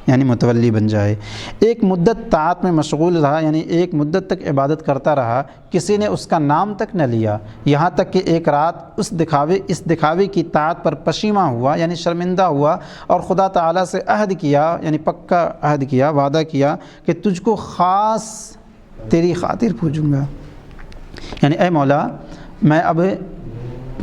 یعنی متولی بن جائے۔ ایک مدت طاعت میں مشغول رہا، یعنی ایک مدت تک عبادت کرتا رہا، کسی نے اس کا نام تک نہ لیا، یہاں تک کہ ایک رات اس دکھاوے کی طاعت پر پشیماں ہوا، یعنی شرمندہ ہوا، اور خدا تعالیٰ سے عہد کیا، یعنی پکا عہد کیا، وعدہ کیا کہ تجھ کو خاص تیری خاطر پوجوں گا، یعنی اے مولا میں اب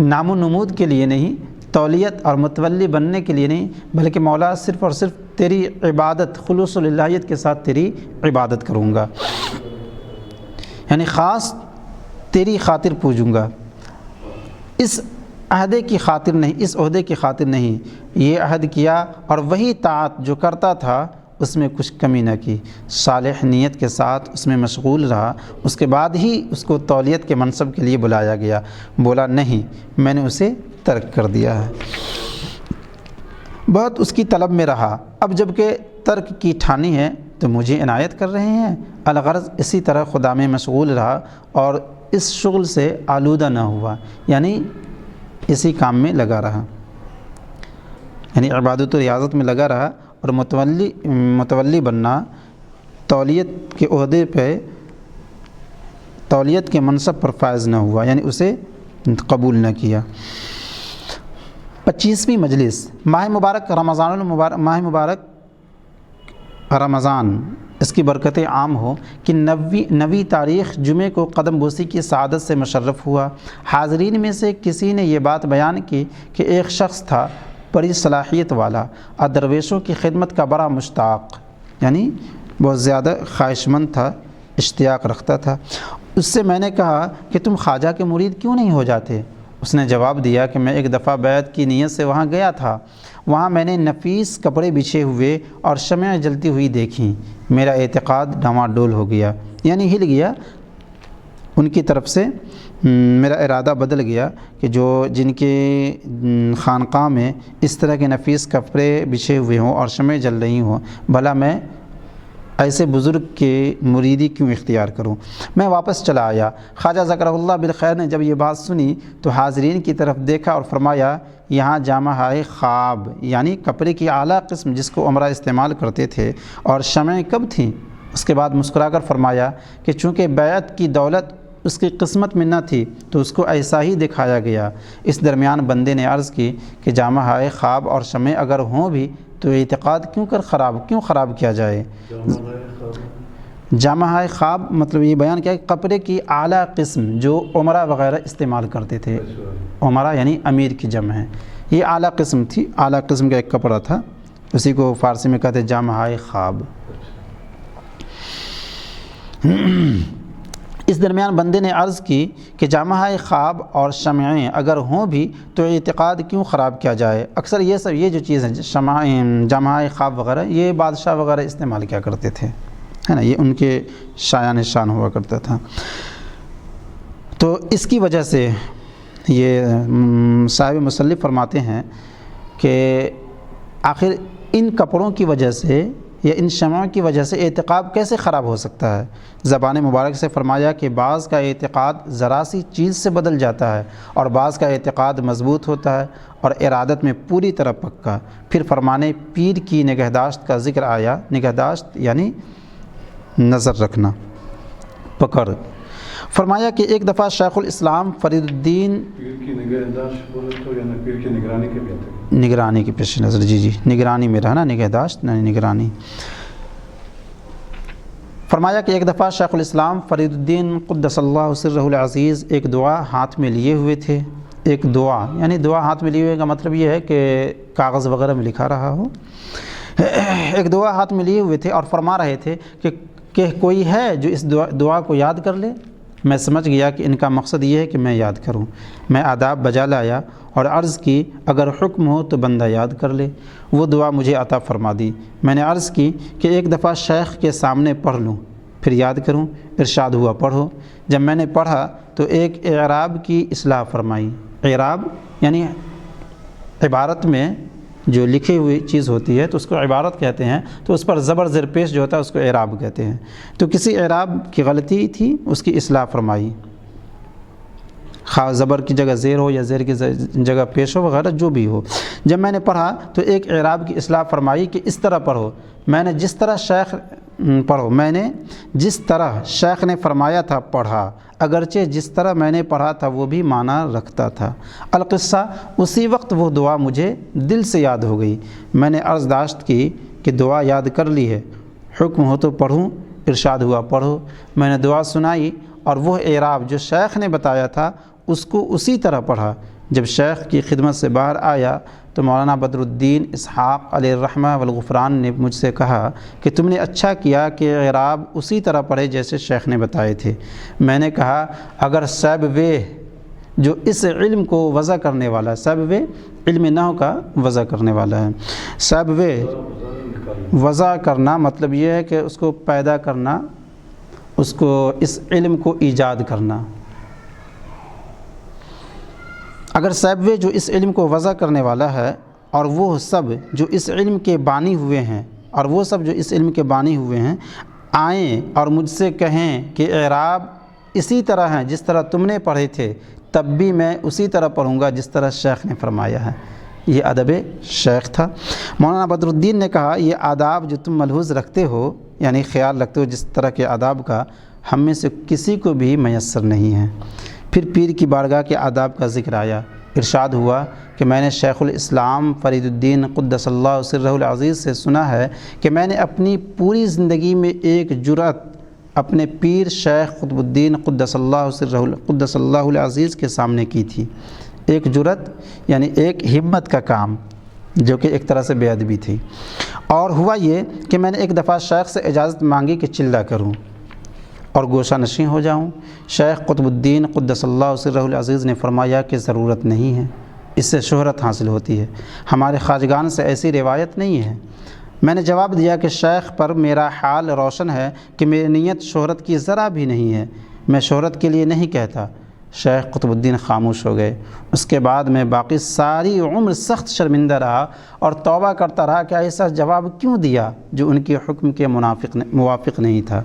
نام و نمود کے لیے نہیں، تولیت اور متولی بننے کے لیے نہیں، بلکہ مولا صرف اور صرف تیری عبادت، خلوص و للہیت کے ساتھ تیری عبادت کروں گا، یعنی خاص تیری خاطر پوجوں گا۔ اس عہدے کی خاطر نہیں، اس عہدے کی خاطر نہیں، یہ عہد کیا اور وہی طاعت جو کرتا تھا اس میں کچھ کمی نہ کی، صالح نیت کے ساتھ اس میں مشغول رہا۔ اس کے بعد ہی اس کو تولیت کے منصب کے لیے بلایا گیا، بولا نہیں میں نے اسے ترک کر دیا ہے۔ بہت اس کی طلب میں رہا، اب جب کہ ترک کی ٹھانی ہے تو مجھے عنایت کر رہے ہیں۔ الغرض اسی طرح خدا میں مشغول رہا اور اس شغل سے آلودہ نہ ہوا، یعنی اسی کام میں لگا رہا، یعنی عبادت و ریاضت میں لگا رہا، اور متولی بننا، تولیت کے عہدے پہ، تولیت کے منصب پر فائز نہ ہوا، یعنی اسے قبول نہ کیا۔ 25ویں مجلس ماہ مبارک ماہ مبارک رمضان، اس کی برکتیں عام ہو کہ 9ویں تاریخ جمعے کو قدم بوسی کی سعادت سے مشرف ہوا۔ حاضرین میں سے کسی نے یہ بات بیان کی کہ ایک شخص تھا بڑی صلاحیت والا اور درویشوں کی خدمت کا بڑا مشتاق، یعنی بہت زیادہ خواہش مند تھا، اشتیاق رکھتا تھا۔ اس سے میں نے کہا کہ تم خواجہ کے مرید کیوں نہیں ہو جاتے؟ اس نے جواب دیا کہ میں ایک دفعہ بیعت کی نیت سے وہاں گیا تھا، وہاں میں نے نفیس کپڑے بچھے ہوئے اور شمعیں جلتی ہوئی دیکھیں، میرا اعتقاد ڈواڈول ہو گیا، یعنی ہل گیا، ان کی طرف سے میرا ارادہ بدل گیا کہ جن کے خانقاہ میں اس طرح کے نفیس کپڑے بچھے ہوئے ہوں اور شمعیں جل رہی ہوں، بھلا میں ایسے بزرگ کے مریدی کیوں اختیار کروں؟ میں واپس چلا آیا۔ خواجہ ذکرہ اللہ بالخیر نے جب یہ بات سنی تو حاضرین کی طرف دیکھا اور فرمایا یہاں جامہ خواب، یعنی کپڑے کی اعلیٰ قسم جس کو عمرہ استعمال کرتے تھے، اور شمعیں کب تھیں؟ اس کے بعد مسکرا کر فرمایا کہ چونکہ بیعت کی دولت اس کی قسمت میں نہ تھی تو اس کو ایسا ہی دکھایا گیا۔ اس درمیان بندے نے عرض کی کہ جامہ خواب اور شمعیں اگر ہوں بھی تو اعتقاد کیوں خراب کیا جائے؟ جامہ خواب مطلب یہ بیان کیا کہ کپڑے کی اعلیٰ قسم جو عمرہ وغیرہ استعمال کرتے تھے، عمرہ یعنی امیر کی جمع ہے، یہ اعلیٰ قسم تھی، اعلیٰ قسم کا ایک کپڑا تھا، اسی کو فارسی میں کہتے ہیں جامہ خواب۔ اس درمیان بندے نے عرض کی کہ جامہ خواب اور شمعیں اگر ہوں بھی تو اعتقاد کیوں خراب کیا جائے؟ اکثر یہ جو چیز ہے جامہ خواب وغیرہ یہ بادشاہ وغیرہ استعمال کیا کرتے تھے، ہے نا، یہ ان کے شایان شان ہوا کرتا تھا۔ تو اس کی وجہ سے یہ صاحب مصنف فرماتے ہیں کہ آخر ان کپڑوں کی وجہ سے یا ان شمعوں کی وجہ سے اعتقاد کیسے خراب ہو سکتا ہے؟ زبان مبارک سے فرمایا کہ بعض کا اعتقاد ذرا سی چیز سے بدل جاتا ہے اور بعض کا اعتقاد مضبوط ہوتا ہے اور ارادت میں پوری طرح پکا۔ پھر فرمانے پیر کی نگہداشت کا ذکر آیا، نگہداشت یعنی نظر رکھنا، پکڑ۔ فرمایا کہ ایک دفعہ شیخ الاسلام فرید الدین، پیر کی نگہداشت بولے تو یعنی پیر کی نگرانی کے بیت ہے، نگرانی کی پیش نظر، جی نگرانی میں رہنا، نگہداشت نہیں نگرانی۔ فرمایا کہ ایک دفعہ شیخ الاسلام فرید الدین قدس اللہ سرہ العزیز ایک دعا ہاتھ میں لیے ہوئے تھے، ایک دعا یعنی دعا ہاتھ میں لیے ہوئے کا مطلب یہ ہے کہ کاغذ وغیرہ میں لکھا رہا ہو، ایک دعا ہاتھ میں لیے ہوئے تھے اور فرما رہے تھے کہ کوئی ہے جو اس دعا کو یاد کر لے۔ میں سمجھ گیا کہ ان کا مقصد یہ ہے کہ میں یاد کروں۔ میں آداب بجا لایا اور عرض کی اگر حکم ہو تو بندہ یاد کر لے۔ وہ دعا مجھے عطا فرما دی۔ میں نے عرض کی کہ ایک دفعہ شیخ کے سامنے پڑھ لوں پھر یاد کروں۔ ارشاد ہوا پڑھو۔ جب میں نے پڑھا تو ایک اعراب کی اصلاح فرمائی۔ اعراب یعنی عبارت میں جو لکھی ہوئی چیز ہوتی ہے تو اس کو عبارت کہتے ہیں، تو اس پر زبر زیر پیش جو ہوتا ہے اس کو اعراب کہتے ہیں۔ تو کسی اعراب کی غلطی تھی، اس کی اصلاح فرمائی، خواہ زبر کی جگہ زیر ہو یا زیر کی جگہ پیش ہو وغیرہ جو بھی ہو۔ جب میں نے پڑھا تو ایک اعراب کی اصلاح فرمائی کہ اس طرح پڑھو، میں نے جس طرح شیخ نے فرمایا تھا پڑھا، اگرچہ جس طرح میں نے پڑھا تھا وہ بھی معنی رکھتا تھا۔ القصہ اسی وقت وہ دعا مجھے دل سے یاد ہو گئی۔ میں نے عرض داشت کی کہ دعا یاد کر لی ہے، حکم ہو تو پڑھوں؟ ارشاد ہوا پڑھو۔ میں نے دعا سنائی اور وہ اعراب جو شیخ نے بتایا تھا اس کو اسی طرح پڑھا۔ جب شیخ کی خدمت سے باہر آیا تو مولانا بدر الدین اسحاق علیہ الرحمہ والغفران نے مجھ سے کہا کہ تم نے اچھا کیا کہ اعراب اسی طرح پڑھے جیسے شیخ نے بتائے تھے۔ میں نے کہا اگر صاحب وے جو اس علم کو وضع کرنے والا ہے، صاحب وے علم نحو کا وضع کرنے والا ہے، صاحب وے وضع کرنا مطلب یہ ہے کہ اس کو پیدا کرنا، اس کو اس علم کو ایجاد کرنا۔ اگر صاحب وے جو اس علم کو وضع کرنے والا ہے اور وہ سب جو اس علم کے بانی ہوئے ہیں آئیں اور مجھ سے کہیں کہ اعراب اسی طرح ہیں جس طرح تم نے پڑھے تھے، تب بھی میں اسی طرح پڑھوں گا جس طرح شیخ نے فرمایا ہے۔ یہ ادب شیخ تھا۔ مولانا بدر الدین نے کہا یہ آداب جو تم ملحوظ رکھتے ہو، یعنی خیال رکھتے ہو جس طرح کے آداب کا، ہم میں سے کسی کو بھی میسر نہیں ہے۔ پھر پیر کی بارگاہ کے آداب کا ذکر آیا۔ ارشاد ہوا کہ میں نے شیخ الاسلام فرید الدین قدس اللہ سرہ العزیز سے سنا ہے کہ میں نے اپنی پوری زندگی میں ایک جرأت اپنے پیر شیخ قطب الدین قدس اللہ العزیز کے سامنے کی تھی۔ ایک جرأت یعنی ایک ہمت کا کام، جو کہ ایک طرح سے بے ادبی تھی۔ اور ہوا یہ کہ میں نے ایک دفعہ شیخ سے اجازت مانگی کہ چلہ کروں اور گوشہ نشین ہو جاؤں۔ شیخ قطب الدین قدس اللہ سرہ العزیز نے فرمایا کہ ضرورت نہیں ہے، اس سے شہرت حاصل ہوتی ہے، ہمارے خواجگان سے ایسی روایت نہیں ہے۔ میں نے جواب دیا کہ شیخ پر میرا حال روشن ہے کہ میری نیت شہرت کی ذرا بھی نہیں ہے، میں شہرت کے لیے نہیں کہتا۔ شیخ قطب الدین خاموش ہو گئے۔ اس کے بعد میں باقی ساری عمر سخت شرمندہ رہا اور توبہ کرتا رہا کہ ایسا جواب کیوں دیا جو ان کے حکم کے موافق نہیں تھا۔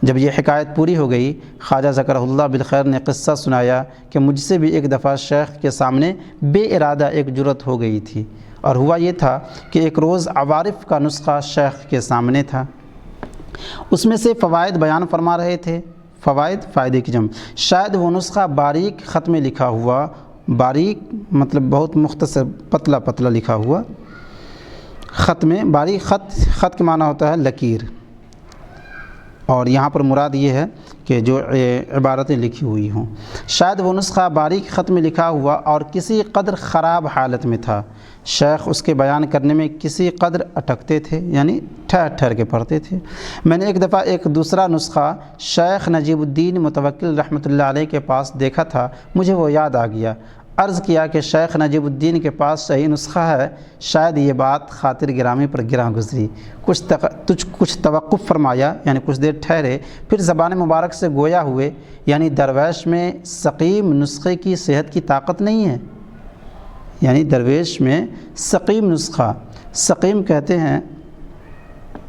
جب یہ حکایت پوری ہو گئی، خواجہ ذکرہ اللہ بالخیر نے قصہ سنایا کہ مجھ سے بھی ایک دفعہ شیخ کے سامنے بے ارادہ ایک جرأت ہو گئی تھی، اور ہوا یہ تھا کہ ایک روز عوارف کا نسخہ شیخ کے سامنے تھا۔ اس میں سے فوائد بیان فرما رہے تھے۔ فوائد فائدے کی جمع۔ شاید وہ نسخہ باریک خط میں لکھا ہوا، باریک مطلب بہت مختصر پتلا لکھا ہوا خط میں، باریک خط کے معنی ہوتا ہے لکیر، اور یہاں پر مراد یہ ہے کہ جو عبارتیں لکھی ہوئی ہوں۔ شاید وہ نسخہ باریک خط میں لکھا ہوا اور کسی قدر خراب حالت میں تھا۔ شیخ اس کے بیان کرنے میں کسی قدر اٹکتے تھے، یعنی ٹھہر کے پڑھتے تھے۔ میں نے ایک دفعہ ایک دوسرا نسخہ شیخ نجیب الدین متوکل رحمۃ اللہ علیہ کے پاس دیکھا تھا، مجھے وہ یاد آ گیا۔ عرض کیا کہ شیخ نجیب الدین کے پاس صحیح نسخہ ہے۔ شاید یہ بات خاطر گرامی پر گراں گزری۔ کچھ توقف فرمایا، یعنی کچھ دیر ٹھہرے، پھر زبان مبارک سے گویا ہوئے، یعنی درویش میں سقیم نسخے کی صحت کی طاقت نہیں ہے۔ یعنی درویش میں سقیم نسخہ، سقیم کہتے ہیں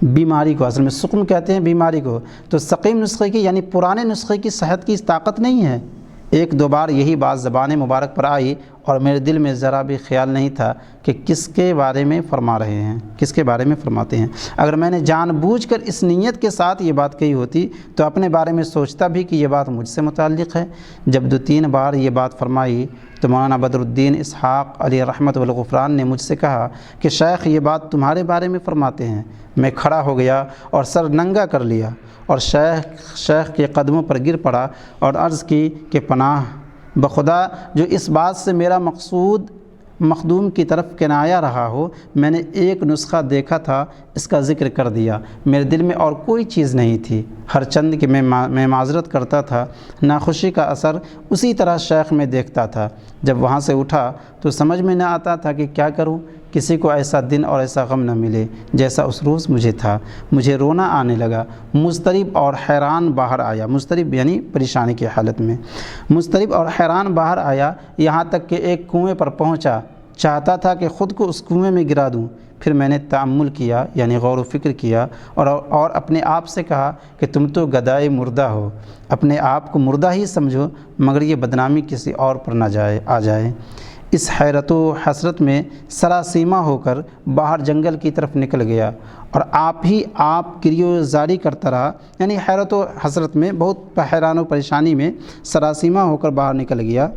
بیماری کو، اصل میں سقم کہتے ہیں بیماری کو، تو سقیم نسخے کی یعنی پرانے نسخے کی صحت کی طاقت نہیں ہے۔ ایک دو بار یہی بات زبان مبارک پر آئی اور میرے دل میں ذرا بھی خیال نہیں تھا کہ کس کے بارے میں فرما رہے ہیں، کس کے بارے میں فرماتے ہیں۔ اگر میں نے جان بوجھ کر اس نیت کے ساتھ یہ بات کہی ہوتی تو اپنے بارے میں سوچتا بھی کہ یہ بات مجھ سے متعلق ہے۔ جب 2-3 بار یہ بات فرمائی تو مولانا بدر الدین اسحاق علیہ رحمت والغفران نے مجھ سے کہا کہ شیخ یہ بات تمہارے بارے میں فرماتے ہیں۔ میں کھڑا ہو گیا اور سر ننگا کر لیا اور شیخ کے قدموں پر گر پڑا اور عرض کی کہ پناہ بخدا جو اس بات سے میرا مقصود مخدوم کی طرف کنایا رہا ہو، میں نے ایک نسخہ دیکھا تھا، اس کا ذکر کر دیا، میرے دل میں اور کوئی چیز نہیں تھی۔ ہر چند کہ میں معذرت کرتا تھا، ناخوشی کا اثر اسی طرح شیخ میں دیکھتا تھا۔ جب وہاں سے اٹھا تو سمجھ میں نہ آتا تھا کہ کیا کروں، کسی کو ایسا دن اور ایسا غم نہ ملے جیسا اس روز مجھے تھا۔ مجھے رونا آنے لگا، مضطرب اور حیران باہر آیا، مضطرب یعنی پریشانی کی حالت میں، مضطرب اور حیران باہر آیا، یہاں تک کہ ایک کنویں پر پہنچا، چاہتا تھا کہ خود کو اس کنویں میں گرا دوں۔ پھر میں نے تأمل کیا، یعنی غور و فکر کیا، اور اپنے آپ سے کہا کہ تم تو گدائے مردہ ہو، اپنے آپ کو مردہ ہی سمجھو، مگر یہ بدنامی کسی اور پر نہ آ جائے۔ اس حیرت و حسرت میں سراسیمہ ہو کر باہر جنگل کی طرف نکل گیا اور آپ گریو زاری کرتا رہا، یعنی حیرت و حسرت میں بہت حیران و پریشانی میں سراسیمہ ہو کر باہر نکل گیا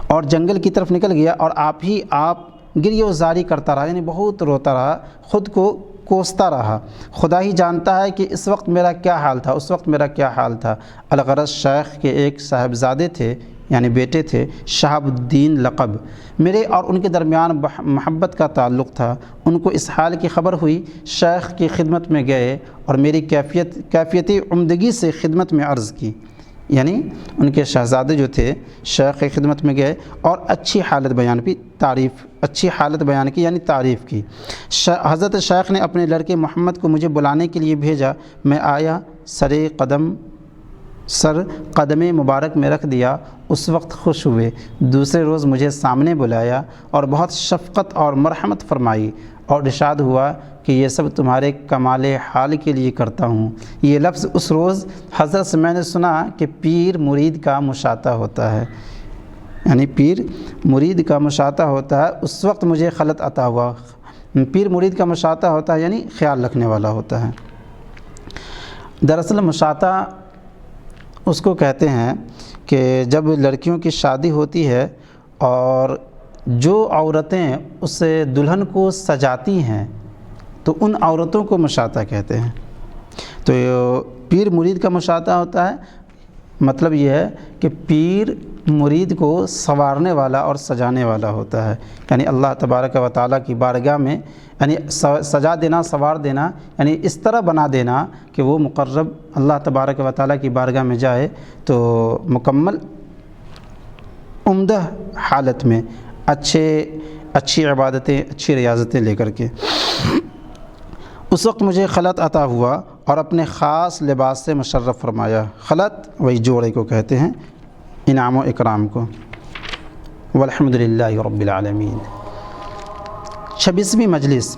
اور جنگل کی طرف نکل گیا اور آپ گریو زاری کرتا رہا، یعنی بہت روتا رہا، خود کو کوستا رہا۔ خدا ہی جانتا ہے کہ اس وقت میرا کیا حال تھا، اس وقت میرا کیا حال تھا۔ الغرض شیخ کے ایک صاحبزادے تھے، یعنی بیٹے تھے، شہاب الدین لقب، میرے اور ان کے درمیان محبت کا تعلق تھا۔ ان کو اس حال کی خبر ہوئی، شیخ کی خدمت میں گئے اور میری کیفیتی عمدگی سے خدمت میں عرض کی، یعنی ان کے شہزادے جو تھے شیخ کی خدمت میں گئے اور اچھی حالت بیان کی یعنی تعریف کی۔ حضرت شیخ نے اپنے لڑکے محمد کو مجھے بلانے کے لیے بھیجا۔ میں آیا، سر قدم مبارک میں رکھ دیا، اس وقت خوش ہوئے۔ دوسرے روز مجھے سامنے بلایا اور بہت شفقت اور مرحمت فرمائی اور ارشاد ہوا کہ یہ سب تمہارے کمال حال کے لیے کرتا ہوں۔ یہ لفظ اس روز حضرت سے میں نے سنا کہ پیر مرید کا مشاطہ ہوتا ہے، یعنی پیر مرید کا مشاطہ ہوتا ہے، اس وقت مجھے خلط عطا ہوا۔ پیر مرید کا مشاطہ ہوتا ہے یعنی خیال رکھنے والا ہوتا ہے۔ دراصل مشاطہ اس کو کہتے ہیں کہ جب لڑکیوں کی شادی ہوتی ہے اور جو عورتیں اس دلہن کو سجاتی ہیں تو ان عورتوں کو مشاطہ کہتے ہیں۔ تو پیر مرید کا مشاطہ ہوتا ہے، مطلب یہ ہے کہ پیر مرید کو سنوارنے والا اور سجانے والا ہوتا ہے، یعنی اللہ تبارک و تعالیٰ کی بارگاہ میں، یعنی سجا دینا، سنوار دینا، یعنی اس طرح بنا دینا کہ وہ مقرب اللہ تبارک و تعالیٰ کی بارگاہ میں جائے تو مکمل عمدہ حالت میں اچھی عبادتیں، اچھی ریاضتیں لے کر کے۔ اس وقت مجھے خلط عطا ہوا اور اپنے خاص لباس سے مشرف فرمایا۔ خلط وہی جوڑے کو کہتے ہیں، انعام و اکرام کو۔ والحمدللہ رب العالمین۔ 26ویں مجلس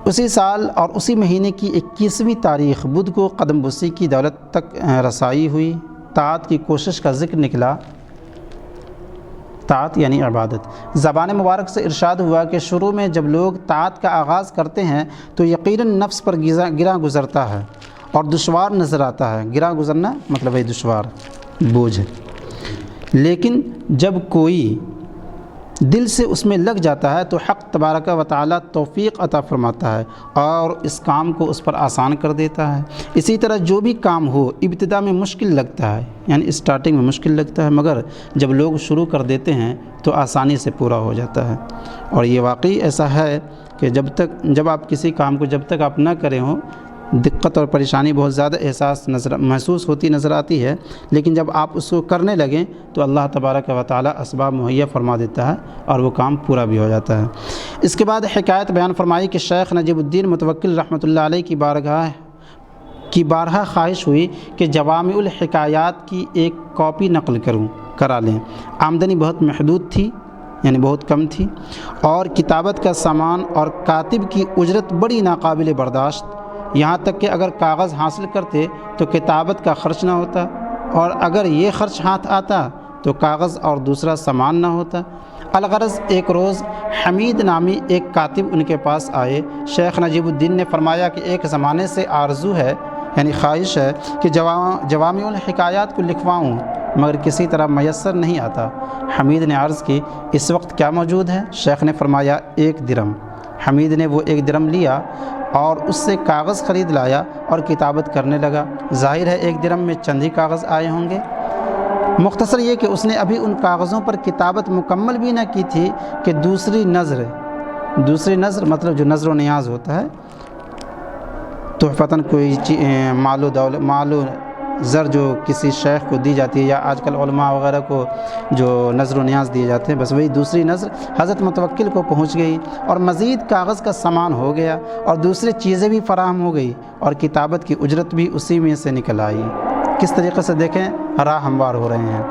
اسی سال اور اسی مہینے کی 21ویں تاریخ بدھ کو قدم بسی کی دولت تک رسائی ہوئی۔ طاعت کی کوشش کا ذکر نکلا۔ طاعت یعنی عبادت۔ زبان مبارک سے ارشاد ہوا کہ شروع میں جب لوگ طاعت کا آغاز کرتے ہیں تو یقیناً نفس پر گراں گزرتا ہے اور دشوار نظر آتا ہے۔ گراں گزرنا مطلب ہے دشوار، بوجھ۔ لیکن جب کوئی دل سے اس میں لگ جاتا ہے تو حق تبارک و تعالیٰ توفیق عطا فرماتا ہے اور اس کام کو اس پر آسان کر دیتا ہے۔ اسی طرح جو بھی کام ہو ابتدا میں مشکل لگتا ہے، یعنی اسٹارٹنگ میں مشکل لگتا ہے، مگر جب لوگ شروع کر دیتے ہیں تو آسانی سے پورا ہو جاتا ہے۔ اور یہ واقعی ایسا ہے کہ جب آپ کسی کام کو جب تک آپ نہ کریں ہو، دقت اور پریشانی بہت زیادہ محسوس ہوتی نظر آتی ہے، لیکن جب آپ اس کو کرنے لگیں تو اللہ تبارک و تعالیٰ اسباب مہیا فرما دیتا ہے اور وہ کام پورا بھی ہو جاتا ہے۔ اس کے بعد حکایت بیان فرمائی کہ شیخ نجیب الدین متوکل رحمۃ اللہ علیہ کی بارہا خواہش ہوئی کہ جوامع الحکایات کی ایک کاپی نقل کرا لیں۔ آمدنی بہت محدود تھی، یعنی بہت کم تھی، اور کتابت کا سامان اور کاتب کی اجرت بڑی ناقابل برداشت، یہاں تک کہ اگر کاغذ حاصل کرتے تو کتابت کا خرچ نہ ہوتا، اور اگر یہ خرچ ہاتھ آتا تو کاغذ اور دوسرا سامان نہ ہوتا۔ الغرض ایک روز حمید نامی ایک کاتب ان کے پاس آئے۔ شیخ نجیب الدین نے فرمایا کہ ایک زمانے سے آرزو ہے، یعنی خواہش ہے کہ جوامع الحکایات کو لکھواؤں، مگر کسی طرح میسر نہیں آتا۔ حمید نے عرض کی اس وقت کیا موجود ہے؟ شیخ نے فرمایا 1 درم۔ حمید نے وہ 1 درم لیا اور اس سے کاغذ خرید لایا اور کتابت کرنے لگا۔ ظاہر ہے 1 درم میں چند ہی کاغذ آئے ہوں گے۔ مختصر یہ کہ اس نے ابھی ان کاغذوں پر کتابت مکمل بھی نہ کی تھی کہ دوسری نظر مطلب جو نظر و نیاز ہوتا ہے، تحفتاً کوئی مال و زر جو کسی شیخ کو دی جاتی ہے، یا آج کل علماء وغیرہ کو جو نظر و نیاز دیے جاتے ہیں، بس وہی دوسری نظر حضرت متوکل کو پہنچ گئی اور مزید کاغذ کا سامان ہو گیا اور دوسری چیزیں بھی فراہم ہو گئی اور کتابت کی اجرت بھی اسی میں سے نکل آئی۔ کس طریقے سے دیکھیں راہ ہموار ہو رہے ہیں۔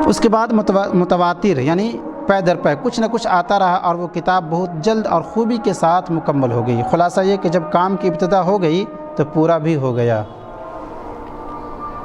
اس کے بعد متواتر یعنی پے در پے کچھ نہ کچھ آتا رہا اور وہ کتاب بہت جلد اور خوبی کے ساتھ مکمل ہو گئی۔ خلاصہ یہ کہ جب کام کی ابتدا ہو گئی تو پورا بھی ہو گیا۔